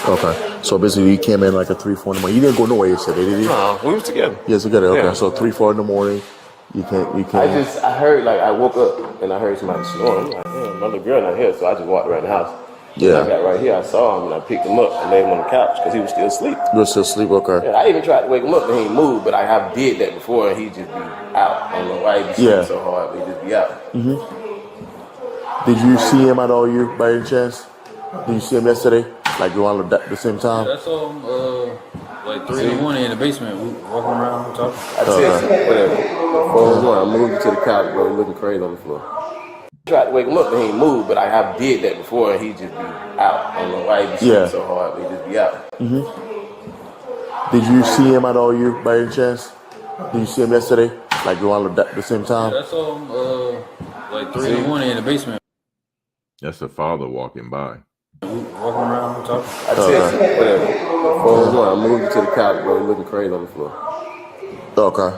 Okay. So basically, he came in like at 3, 4 in the morning. You didn't go nowhere yesterday, did you? No, we was together. Yes, together. Okay. Yeah. So 3, 4 in the morning. You can't. I heard, like, I woke up and I heard somebody snoring. I'm like, damn, my little girl not here. So I just walked around the house. Yeah. When I got right here, I saw him and I picked him up and laid him on the couch because he was still asleep. You were still asleep? Okay. Yeah, I even tried to wake him up and he ain't moved, but I have did that before and he just be out. I don't know why he be sleeping so hard, but he just be out. Did you see him at all, you, by any chance? Did you see him yesterday? Like, you all at the same time? That's all, like 3 in the morning in the basement, we walking around talking. I texted him, whatever. I moved him to the couch, bro. He looking crazy on the floor. Tried to wake him up and he ain't moved, but I have did that before and he just be out. I don't know why he be sleeping so hard, but he just be out. Did you see him at all, you, by any chance? Did you see him yesterday? Like, you all at the same time? That's all, like 3 in the morning in the basement. That's the father walking by. Walking around talking. I texted him, whatever. I moved him to the couch, bro. He looking crazy on the floor. Okay.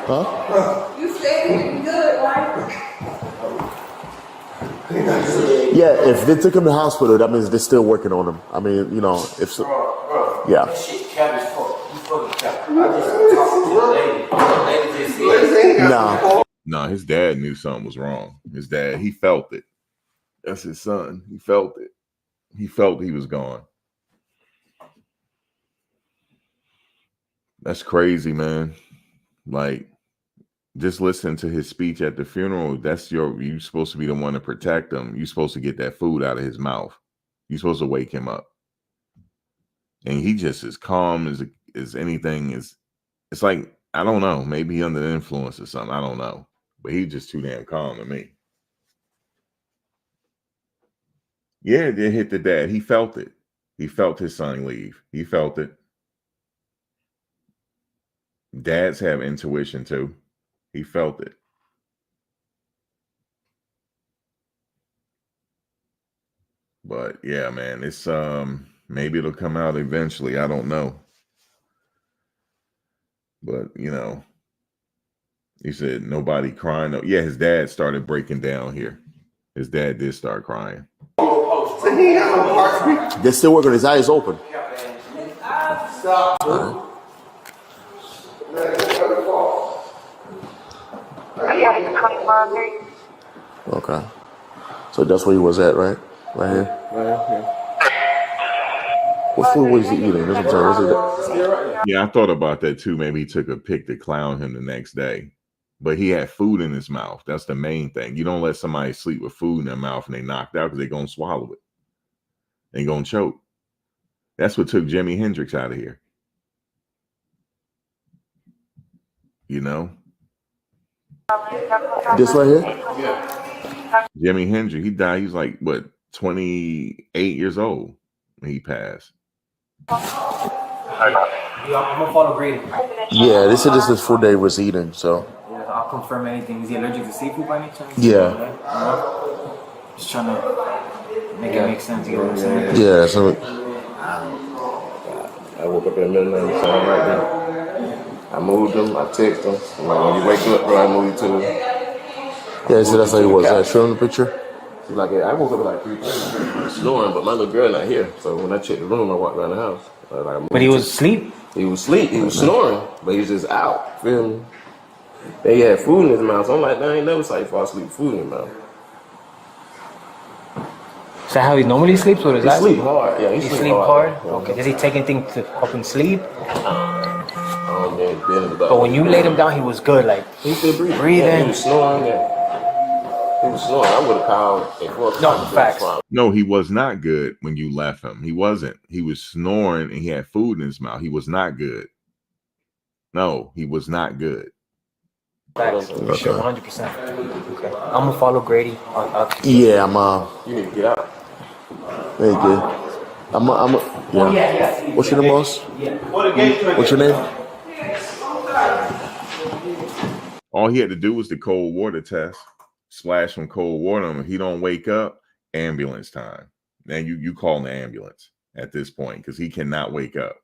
Huh? You said he good, right? Yeah, if they took him to the hospital, that means they're still working on him. I mean, if so. Yeah. Nah, his dad knew something was wrong. His dad, he felt it. That's his son. He felt it. He felt he was gone. That's crazy, man. Like, just listen to his speech at the funeral. You're supposed to be the one to protect him. You're supposed to get that food out of his mouth. You're supposed to wake him up. And he just as calm as anything is. It's like, I don't know. Maybe he under the influence or something. I don't know. But he's just too damn calm to me. Yeah, it did hit the dad. He felt it. He felt his son leave. He felt it. Dads have intuition too. He felt it. But yeah, man, it's maybe it'll come out eventually. I don't know. But you know, he said nobody crying. No, yeah, his dad started breaking down here. His dad did start crying. They're still working. His eyes open. Okay. So that's where he was at, right? Right here? What food was he eating? That's what I'm saying. Yeah, I thought about that too. Maybe he took a pic to clown him the next day. But he had food in his mouth. That's the main thing. You don't let somebody sleep with food in their mouth and they knocked out because they're going to swallow it. They're going to choke. That's what took Jimi Hendrix out of here. You know? This right here? Yeah. Jimi Hendrix, he died. He was like, what, 28 years old when he passed. I'm gonna follow Grady. Yeah, they said this is food they was eating, so. Yeah, I'll confirm anything. Is he allergic to seafood by any chance? Yeah. Just trying to make it make sense. You know what I'm saying? Yeah, so. I woke up in the middle of the night, so I'm right there. I moved him, I texted him. I'm like, when you wake up, bro, I move you to the. Yeah, so that's how he was. Show him the picture. Like, I woke up at like 3:30, snoring, but my little girl not here. So when I checked the room, I walked around the house. But he was asleep? He was asleep. He was snoring, but he was just out. Feel me? Then he had food in his mouth. So I'm like, I ain't never saw you fall asleep with food in his mouth. Is that how he normally sleeps? Or does He that sleep hard. Yeah, he sleep hard? Yeah. Okay. Does he take anything to help him sleep? But when you laid him down, he was good. Like, he still breathing. Breathing. Yeah, he was snoring. Yeah. He was snoring. I would have called at 4 o'clock. No, facts. No, he was not good when you left him. He wasn't. He was snoring and he had food in his mouth. He was not good. No, he was not good. Facts. Sure, 100%. Okay. I'm gonna follow Grady. Yeah, I'm You need to get out. Very good. Yeah. What's your name, boss? What's your name? All he had to do was the cold water test. Splash some cold water on him. If he don't wake up, ambulance time. Then you call an ambulance at this point because he cannot wake up.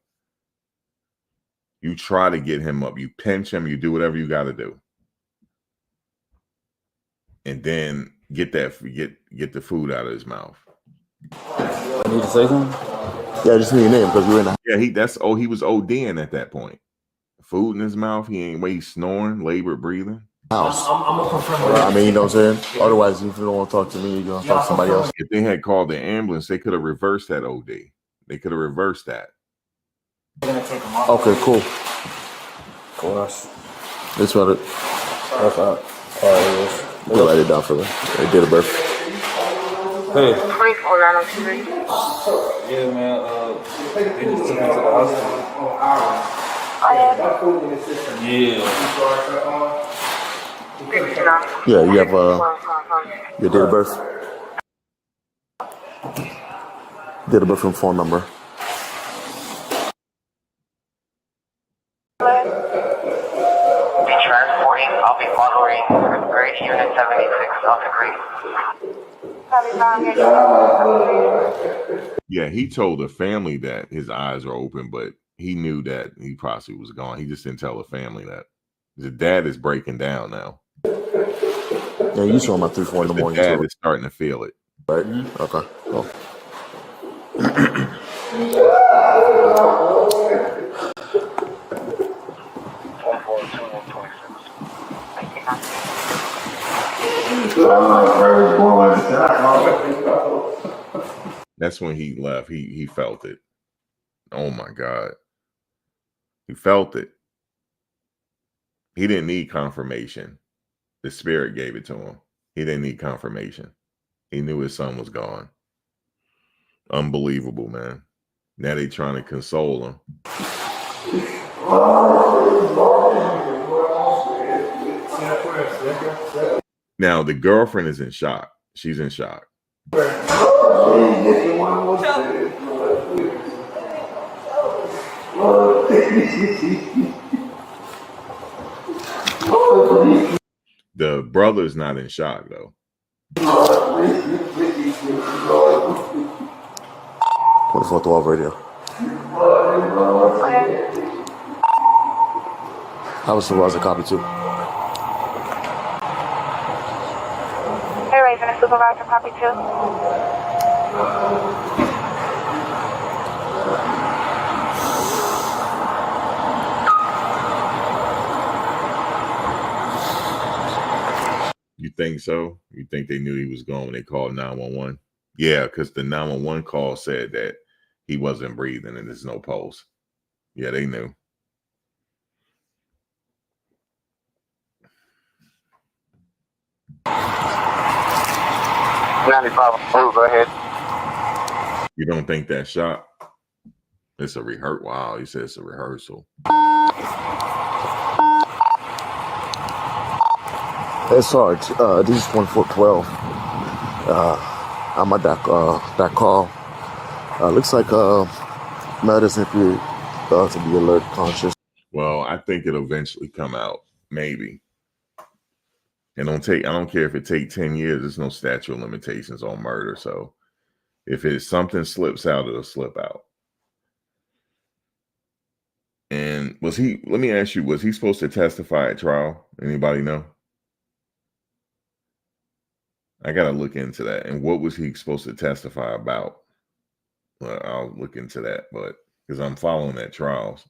You try to get him up. You pinch him. You do whatever you got to do. And then get the food out of his mouth. I need to say something? Yeah, just need your name because we're in the Yeah, he was ODing at that point. Food in his mouth. He ain't he's snoring, labored breathing. house. I'm gonna confirm. I mean, you know what I'm saying? Otherwise, if you don't want to talk to me, you're going to talk to somebody else. If they had called the ambulance, they could have reversed that OD. They could have reversed that. Okay, cool. Gosh. That's what it. That's all. You'll write it down for me. They did a birth. Hey. Yeah, man. They just took me to the hospital. Yeah. Yeah, you have your date of birth. Date of birth and phone number. Transporting, I'll be following grade unit 76 off the grade. Yeah, he told the family that his eyes are open, but he knew that he possibly was gone. He just didn't tell the family that. The dad is breaking down now. Yeah, you saw him at 3-4 in the morning. The dad is starting to feel it. Right? Okay. Cool. That's when he left. He felt it. Oh my God. He felt it. He didn't need confirmation. The spirit gave it to him. He didn't need confirmation. He knew his son was gone. Unbelievable, man. Now they trying to console him. Now the girlfriend is in shock. She's in shock. The brother's not in shock though. Put the photo off radio. I was supervisor copy too. Hey, Raven, a supervisor copy 2. You think so? You think they knew he was gone when they called 911? Yeah, because the 911 call said that he wasn't breathing and there's no pulse. Yeah, they knew. Go ahead. You don't think that shot? It's a rehearsal. Wow, you said it's a rehearsal. Hey, Sarge, this is 2412. I'm at that call. Looks like matters if you to be alert, conscious. Well, I think it'll eventually come out, maybe. And I don't care if it take 10 years. There's no statute of limitations on murder. So if it's something slips out, it'll slip out. And let me ask you, was he supposed to testify at trial? Anybody know? I got to look into that. And what was he supposed to testify about? Well, I'll look into that, but because I'm following that trials,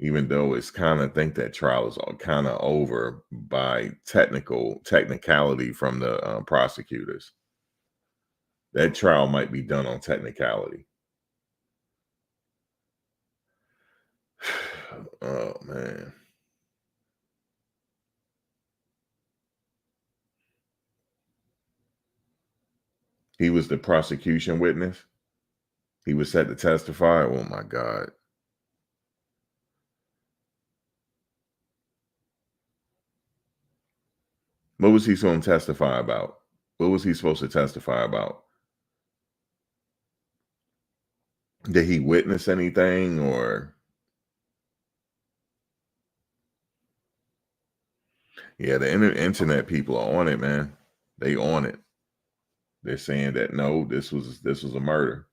even though it's I think that trial is kind of over by technicality from the prosecutors. That trial might be done on technicality. Oh, man. He was the prosecution witness. He was set to testify. Oh, my God. What was he going to testify about? What was he supposed to testify about? Did he witness anything or? Yeah, the internet people are on it, man. They on it. They're saying that no, this was a murder.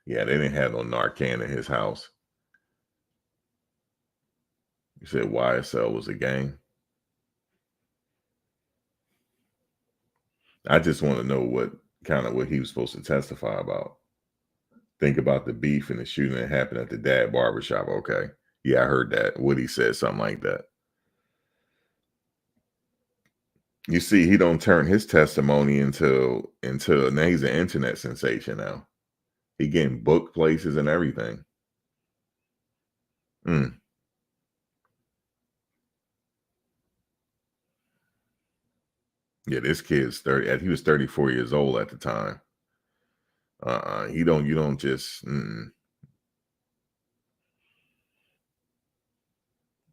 Yeah, they didn't have no Narcan in his house. He said YSL was a gang. I just want to know what he was supposed to testify about. Think about the beef and the shooting that happened at the Dad barbershop. Okay. Yeah, I heard that. Woody said something like that. You see, he don't turn his testimony into now he's an internet sensation now. He getting booked places and everything. Yeah, this kid's 30. He was 34 years old at the time. You don't just.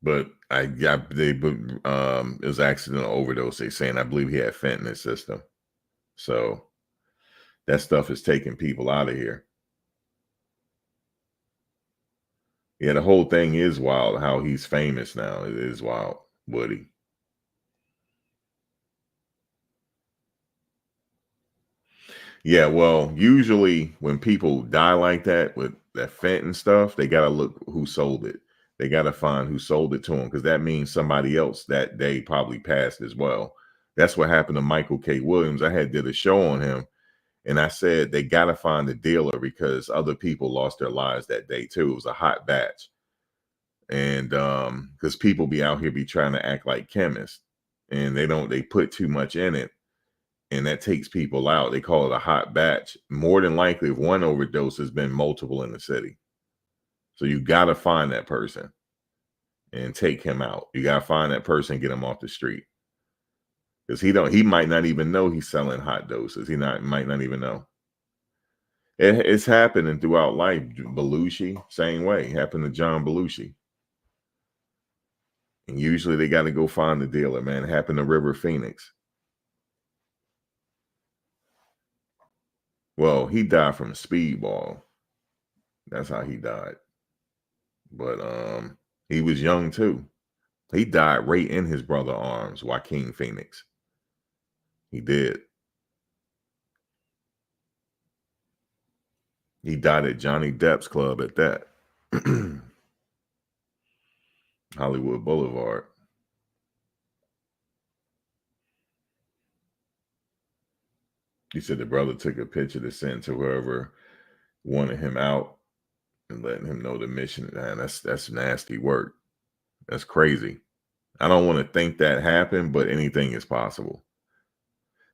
But it was accidental overdose. They saying I believe he had fentanyl in his system. So that stuff is taking people out of here. Yeah, the whole thing is wild. How he's famous now. It is wild, Woody. Yeah, well, usually when people die like that with that fentanyl stuff, they got to look who sold it. They got to find who sold it to them because that means somebody else that day probably passed as well. That's what happened to Michael K. Williams. I did a show on him, and I said they got to find the dealer because other people lost their lives that day too. It was a hot batch, and because people be out here be trying to act like chemists, and they put too much in it. And that takes people out. They call it a hot batch. More than likely, if one overdose has been multiple in the city. So you got to find that person and take him out. You got to find that person and get him off the street. Because he might not even know he's selling hot doses. Might not even know. It's happening throughout life. Belushi, same way. Happened to John Belushi. And usually they got to go find the dealer, man. It happened to River Phoenix. Well, he died from a speedball. That's how he died. But he was young too. He died right in his brother's arms, Joaquin Phoenix. He did. He died at Johnny Depp's club at that. Hollywood Boulevard. He said the brother took a picture to send to whoever wanted him out and letting him know the mission. Man, that's nasty work. That's crazy. I don't want to think that happened, but anything is possible.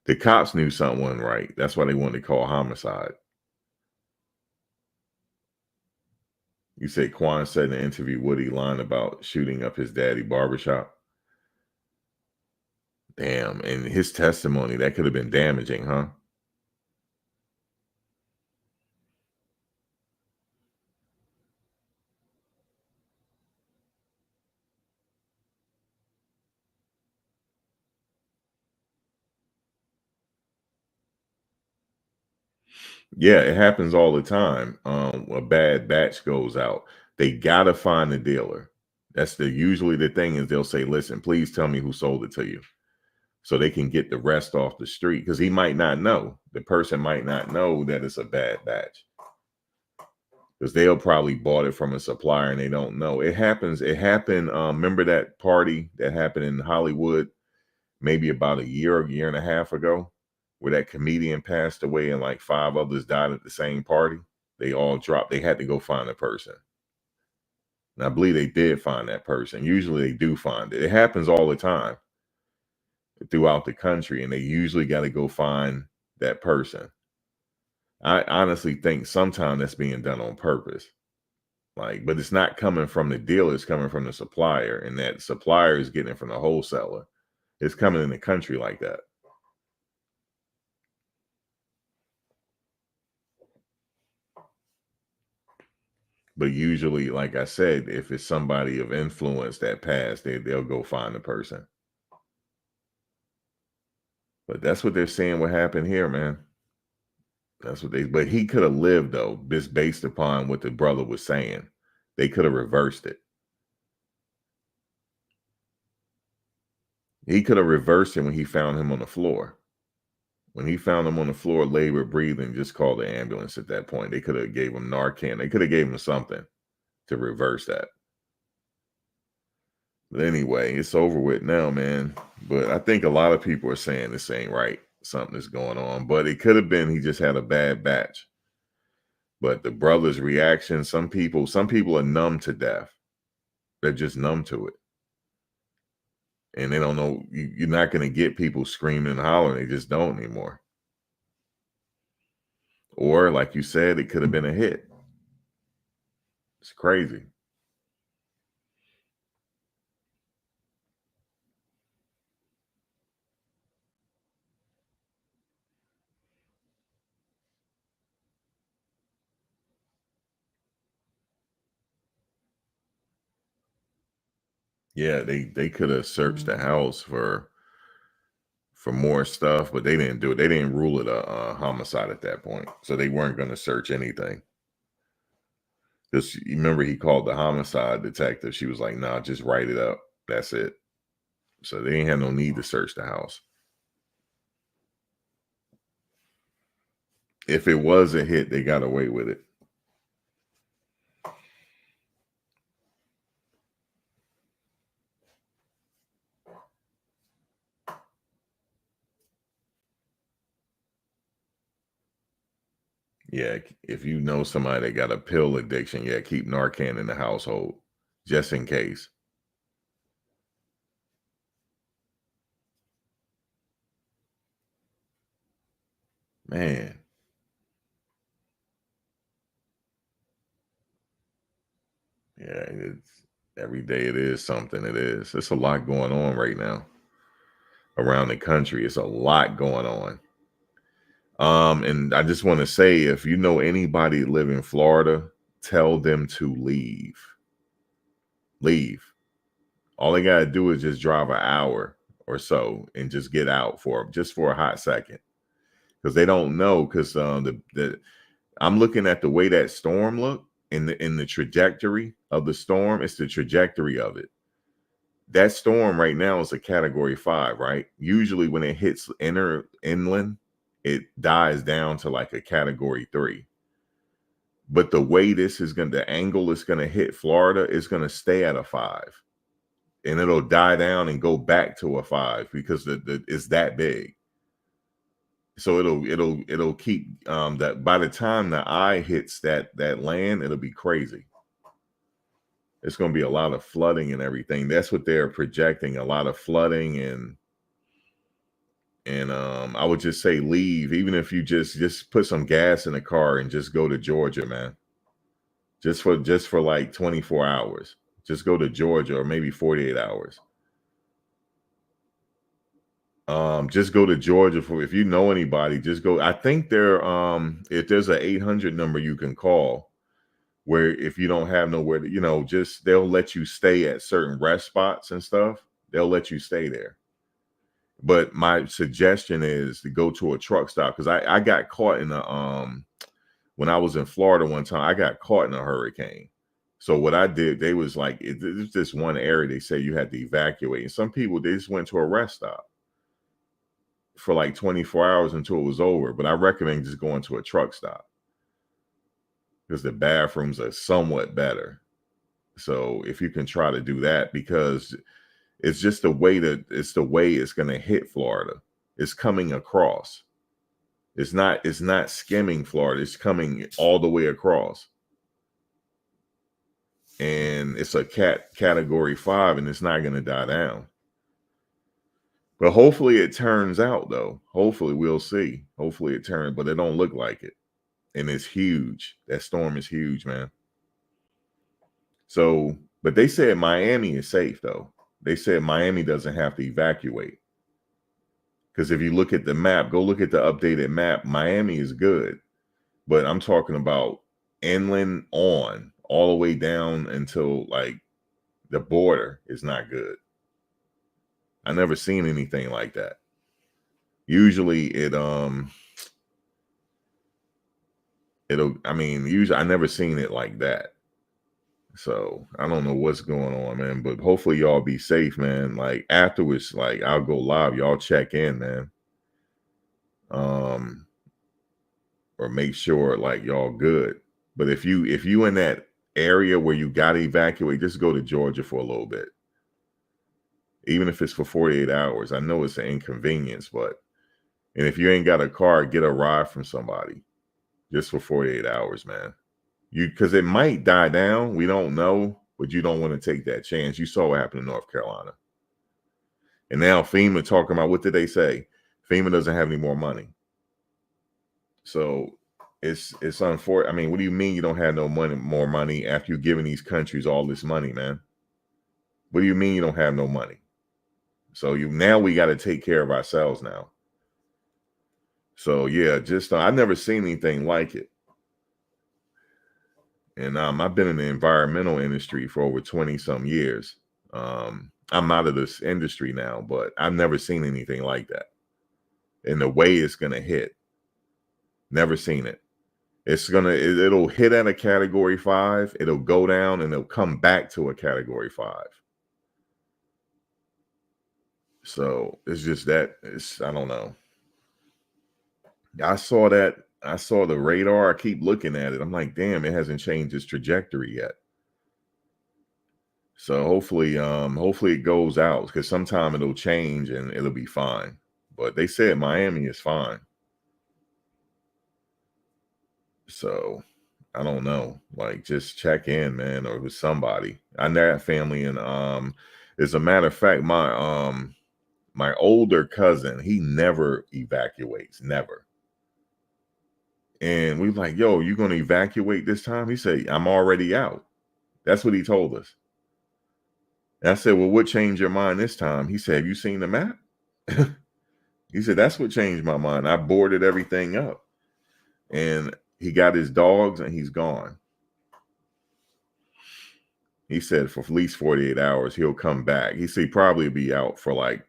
The cops knew something wasn't right. That's why they wanted to call homicide. You say Quan said in an interview, Woody lying about shooting up his daddy barbershop. Damn, and his testimony, that could have been damaging, huh? Yeah, it happens all the time. A bad batch goes out. They gotta find the dealer. That's usually the thing is they'll say, listen, please tell me who sold it to you. So they can get the rest off the street. Because he might not know. The person might not know that it's a bad batch. Because they'll probably bought it from a supplier and they don't know. It happens. It happened. Remember that party that happened in Hollywood maybe about a year and a half ago, where that comedian passed away and like 5 others died at the same party? They all dropped. They had to go find a person. And I believe they did find that person. Usually they do find it. It happens all the time throughout the country, and they usually got to go find that person. I honestly think sometimes that's being done on purpose. Like, but it's not coming from the dealer, it's coming from the supplier, and that supplier is getting it from the wholesaler. It's coming in the country like that. But usually, like I said, if it's somebody of influence that passed, they'll go find the person. But that's what they're saying what happened here, man. That's what but he could have lived though, just based upon what the brother was saying. They could have reversed it. He could have reversed it when he found him on the floor. When he found him on the floor, labored, breathing, just called the ambulance at that point. They could have gave him Narcan. They could have gave him something to reverse that. But anyway, it's over with now, man. But I think a lot of people are saying this ain't right. Something is going on. But it could have been he just had a bad batch. But the brother's reaction, some people are numb to death. They're just numb to it. And they don't know. You're not going to get people screaming and hollering. They just don't anymore. Or, like you said, it could have been a hit. It's crazy. Yeah, they could have searched the house for more stuff, but they didn't do it. They didn't rule it a homicide at that point, so they weren't going to search anything. Just remember, he called the homicide detective. She was like, "Nah, just write it up. That's it." So they ain't had no need to search the house. If it was a hit, they got away with it. Yeah, if you know somebody that got a pill addiction, yeah, keep Narcan in the household just in case. Man. Yeah, it's every day it is something. It is. It's a lot going on right now around the country. It's a lot going on. And I just want to say, if you know anybody that live in Florida, tell them to leave. Leave. All they gotta do is just drive an hour or so and just get out for a hot second, because they don't know. Because I'm looking at the way that storm looked in the trajectory of the storm. It's the trajectory of it. That storm right now is a Category 5, right? Usually when it hits inland, it dies down to like a Category 3. But the way the angle is going to hit Florida is going to stay at a 5. And it'll die down and go back to a 5 because it's that big. So it'll keep that by the time the eye hits that land, it'll be crazy. It's going to be a lot of flooding and everything. That's what they're projecting, a lot of flooding and I would just say leave, even if you just put some gas in the car and just go to Georgia, man. Just for like 24 hours. Just go to Georgia, or maybe 48 hours. Just go to Georgia if you know anybody, just go. I think if there's an 800 number you can call, where if you don't have nowhere to, just they'll let you stay at certain rest spots and stuff. They'll let you stay there. But my suggestion is to go to a truck stop, because I got caught in when I was in Florida one time, I got caught in a hurricane. So what I did, they was like, it's this one area they say you had to evacuate. And some people, they just went to a rest stop for like 24 hours until it was over. But I recommend just going to a truck stop, because the bathrooms are somewhat better. So if you can try to do that, because it's just the way it's going to hit Florida. It's coming across. It's not skimming Florida. It's coming all the way across. And it's a Category 5, and it's not going to die down. But hopefully it turns out, though. Hopefully we'll see. Hopefully it turns, but it don't look like it. And it's huge. That storm is huge, man. So, but they said Miami is safe, though. They said Miami doesn't have to evacuate. Because if you look at the map, go look at the updated map, Miami is good. But I'm talking about inland on, all the way down until like the border is not good. I never seen anything like that. Usually usually I never seen it like that. So I don't know what's going on, man, but hopefully y'all be safe, man. Like afterwards, like I'll go live, y'all check in, man. Or make sure like y'all good. But if you in that area where you got to evacuate, just go to Georgia for a little bit. Even if it's for 48 hours. I know it's an inconvenience, and if you ain't got a car, get a ride from somebody just for 48 hours, man. Because it might die down. We don't know, but you don't want to take that chance. You saw what happened in North Carolina. And now FEMA talking about, what did they say? FEMA doesn't have any more money. So it's unfortunate. I mean, what do you mean you don't have more money after you've given these countries all this money, man? What do you mean you don't have no money? So now we got to take care of ourselves now. So yeah, just I've never seen anything like it. And I've been in the environmental industry for over 20 some years. I'm out of this industry now, but I've never seen anything like that. And the way it's gonna hit, never seen it. It'll hit at a Category 5. It'll go down and it'll come back to a Category 5. So it's just that I don't know. I saw the radar. I keep looking at it. I'm like, damn, it hasn't changed its trajectory yet. So hopefully it goes out, because sometime it'll change and it'll be fine. But they said Miami is fine. So I don't know. Like, just check in, man, or with somebody. I know that family, and as a matter of fact, my older cousin, he never evacuates, never. And we were like, yo, you gonna evacuate this time? He said, I'm already out. That's what he told us. And I said, well, what changed your mind this time? He said, have you seen the map? He said, that's what changed my mind. I boarded everything up. And he got his dogs and he's gone. He said for at least 48 hours, he'll come back. He said he'd probably be out for like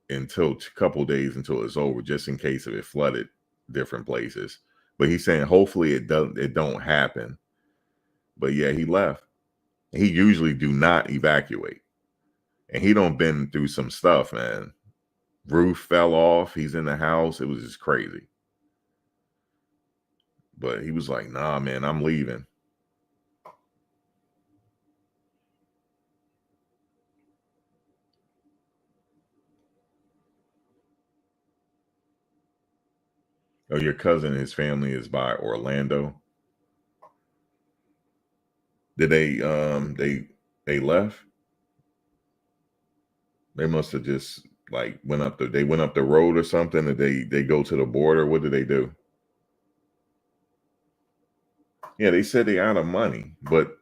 until a couple days until it's over, just in case if it flooded different places. But he's saying hopefully it don't happen. But yeah, he left. He usually do not evacuate. And he don't been through some stuff, man. Roof fell off. He's in the house. It was just crazy. But he was like, nah, man, I'm leaving. Oh, your cousin and his family is by Orlando. Did they left? They must have just like went up the road or something. Did they go to the border? What did they do? Yeah, they said they out of money, but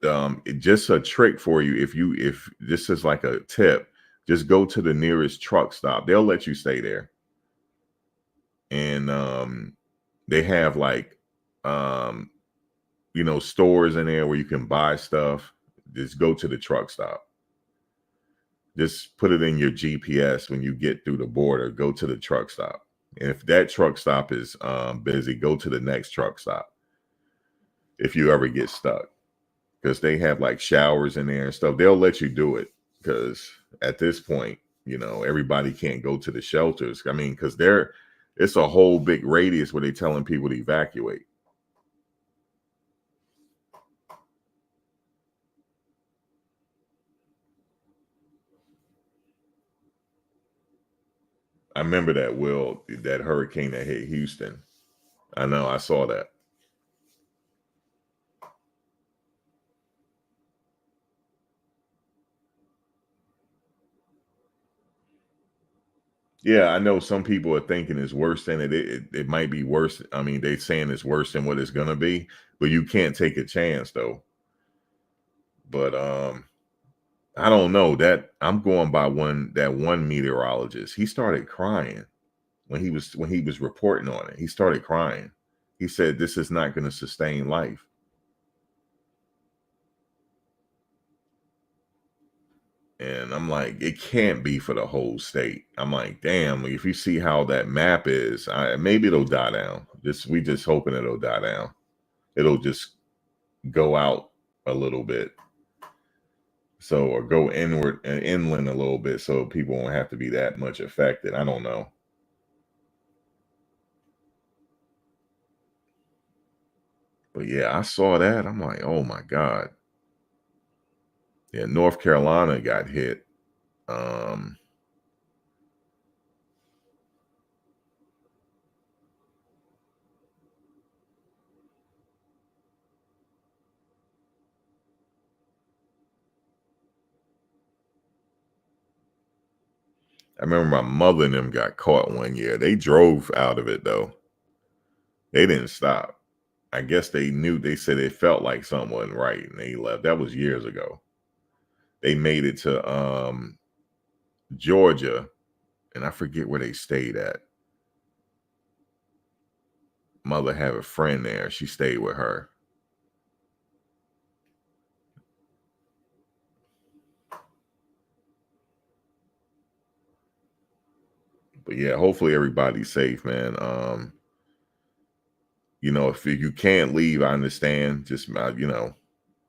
it's just a trick for you. If this is like a tip, just go to the nearest truck stop. They'll let you stay there. And they have like stores in there where you can buy stuff. Just go to the truck stop. Just put it in your GPS when you get through the border. Go to the truck stop. And if that truck stop is busy, go to the next truck stop. If you ever get stuck, because they have like showers in there and stuff, they'll let you do it. Because at this point, everybody can't go to the shelters. I mean, because it's a whole big radius where they're telling people to evacuate. I remember that hurricane that hit Houston. I know, I saw that. Yeah, I know some people are thinking it's worse than it might be worse. I mean, they're saying it's worse than what it's gonna be, but you can't take a chance though. But I don't know. That I'm going by one meteorologist. He started crying when he was reporting on it. He started crying. He said this is not going to sustain life. And I'm like, it can't be for the whole state. I'm like, damn, if you see how that map is, maybe it'll die down. We just hoping it'll die down. It'll just go out a little bit. So, or go inward and inland a little bit so people won't have to be that much affected. I don't know. But yeah, I saw that. I'm like, oh my God. Yeah, North Carolina got hit. I remember my mother and them got caught one year. They drove out of it though. They didn't stop. I guess they said it felt like something wasn't right and they left. That was years ago. They made it to Georgia, and I forget where they stayed at. Mother had a friend there. She stayed with her. But yeah, hopefully everybody's safe, man. If you can't leave, I understand. Just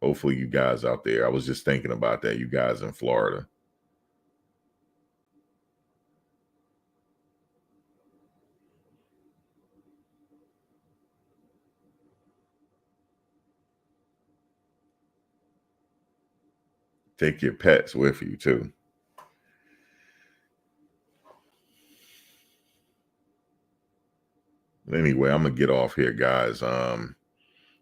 hopefully you guys out there. I was just thinking about that. You guys in Florida. Take your pets with you too. Anyway, I'm gonna get off here, guys.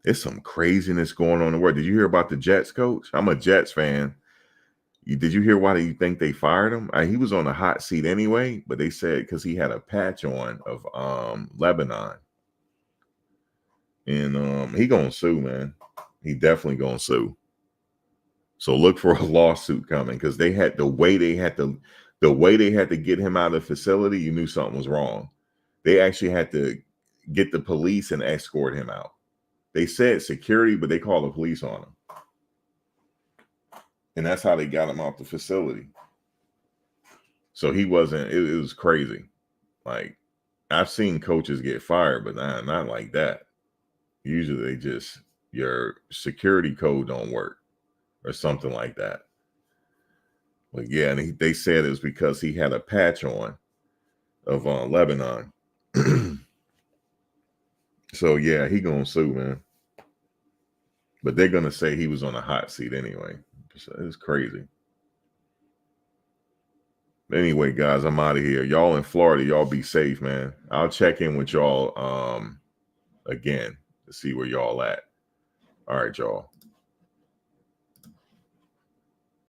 There's some craziness going on in the world. Did you hear about the Jets coach? I'm a Jets fan. Did you hear why you think they fired him? He was on the hot seat anyway, but they said because he had a patch on of Lebanon. And he gonna sue, man. He definitely gonna sue. So look for a lawsuit coming because they had the way they had to the way they had to get him out of the facility, you knew something was wrong. They actually had to get the police and escort him out. They said security, but they called the police on him. And that's how they got him out the facility. So he wasn't, it was crazy. Like, I've seen coaches get fired, but not like that. Usually they just, your security code don't work or something like that. But yeah, and they said it was because he had a patch on of Lebanon. So yeah, he gonna sue, man. But they're gonna say he was on a hot seat anyway. So it's crazy. Anyway, guys, I'm out of here. Y'all in Florida, y'all be safe, man. I'll check in with y'all again to see where y'all at. All right, y'all.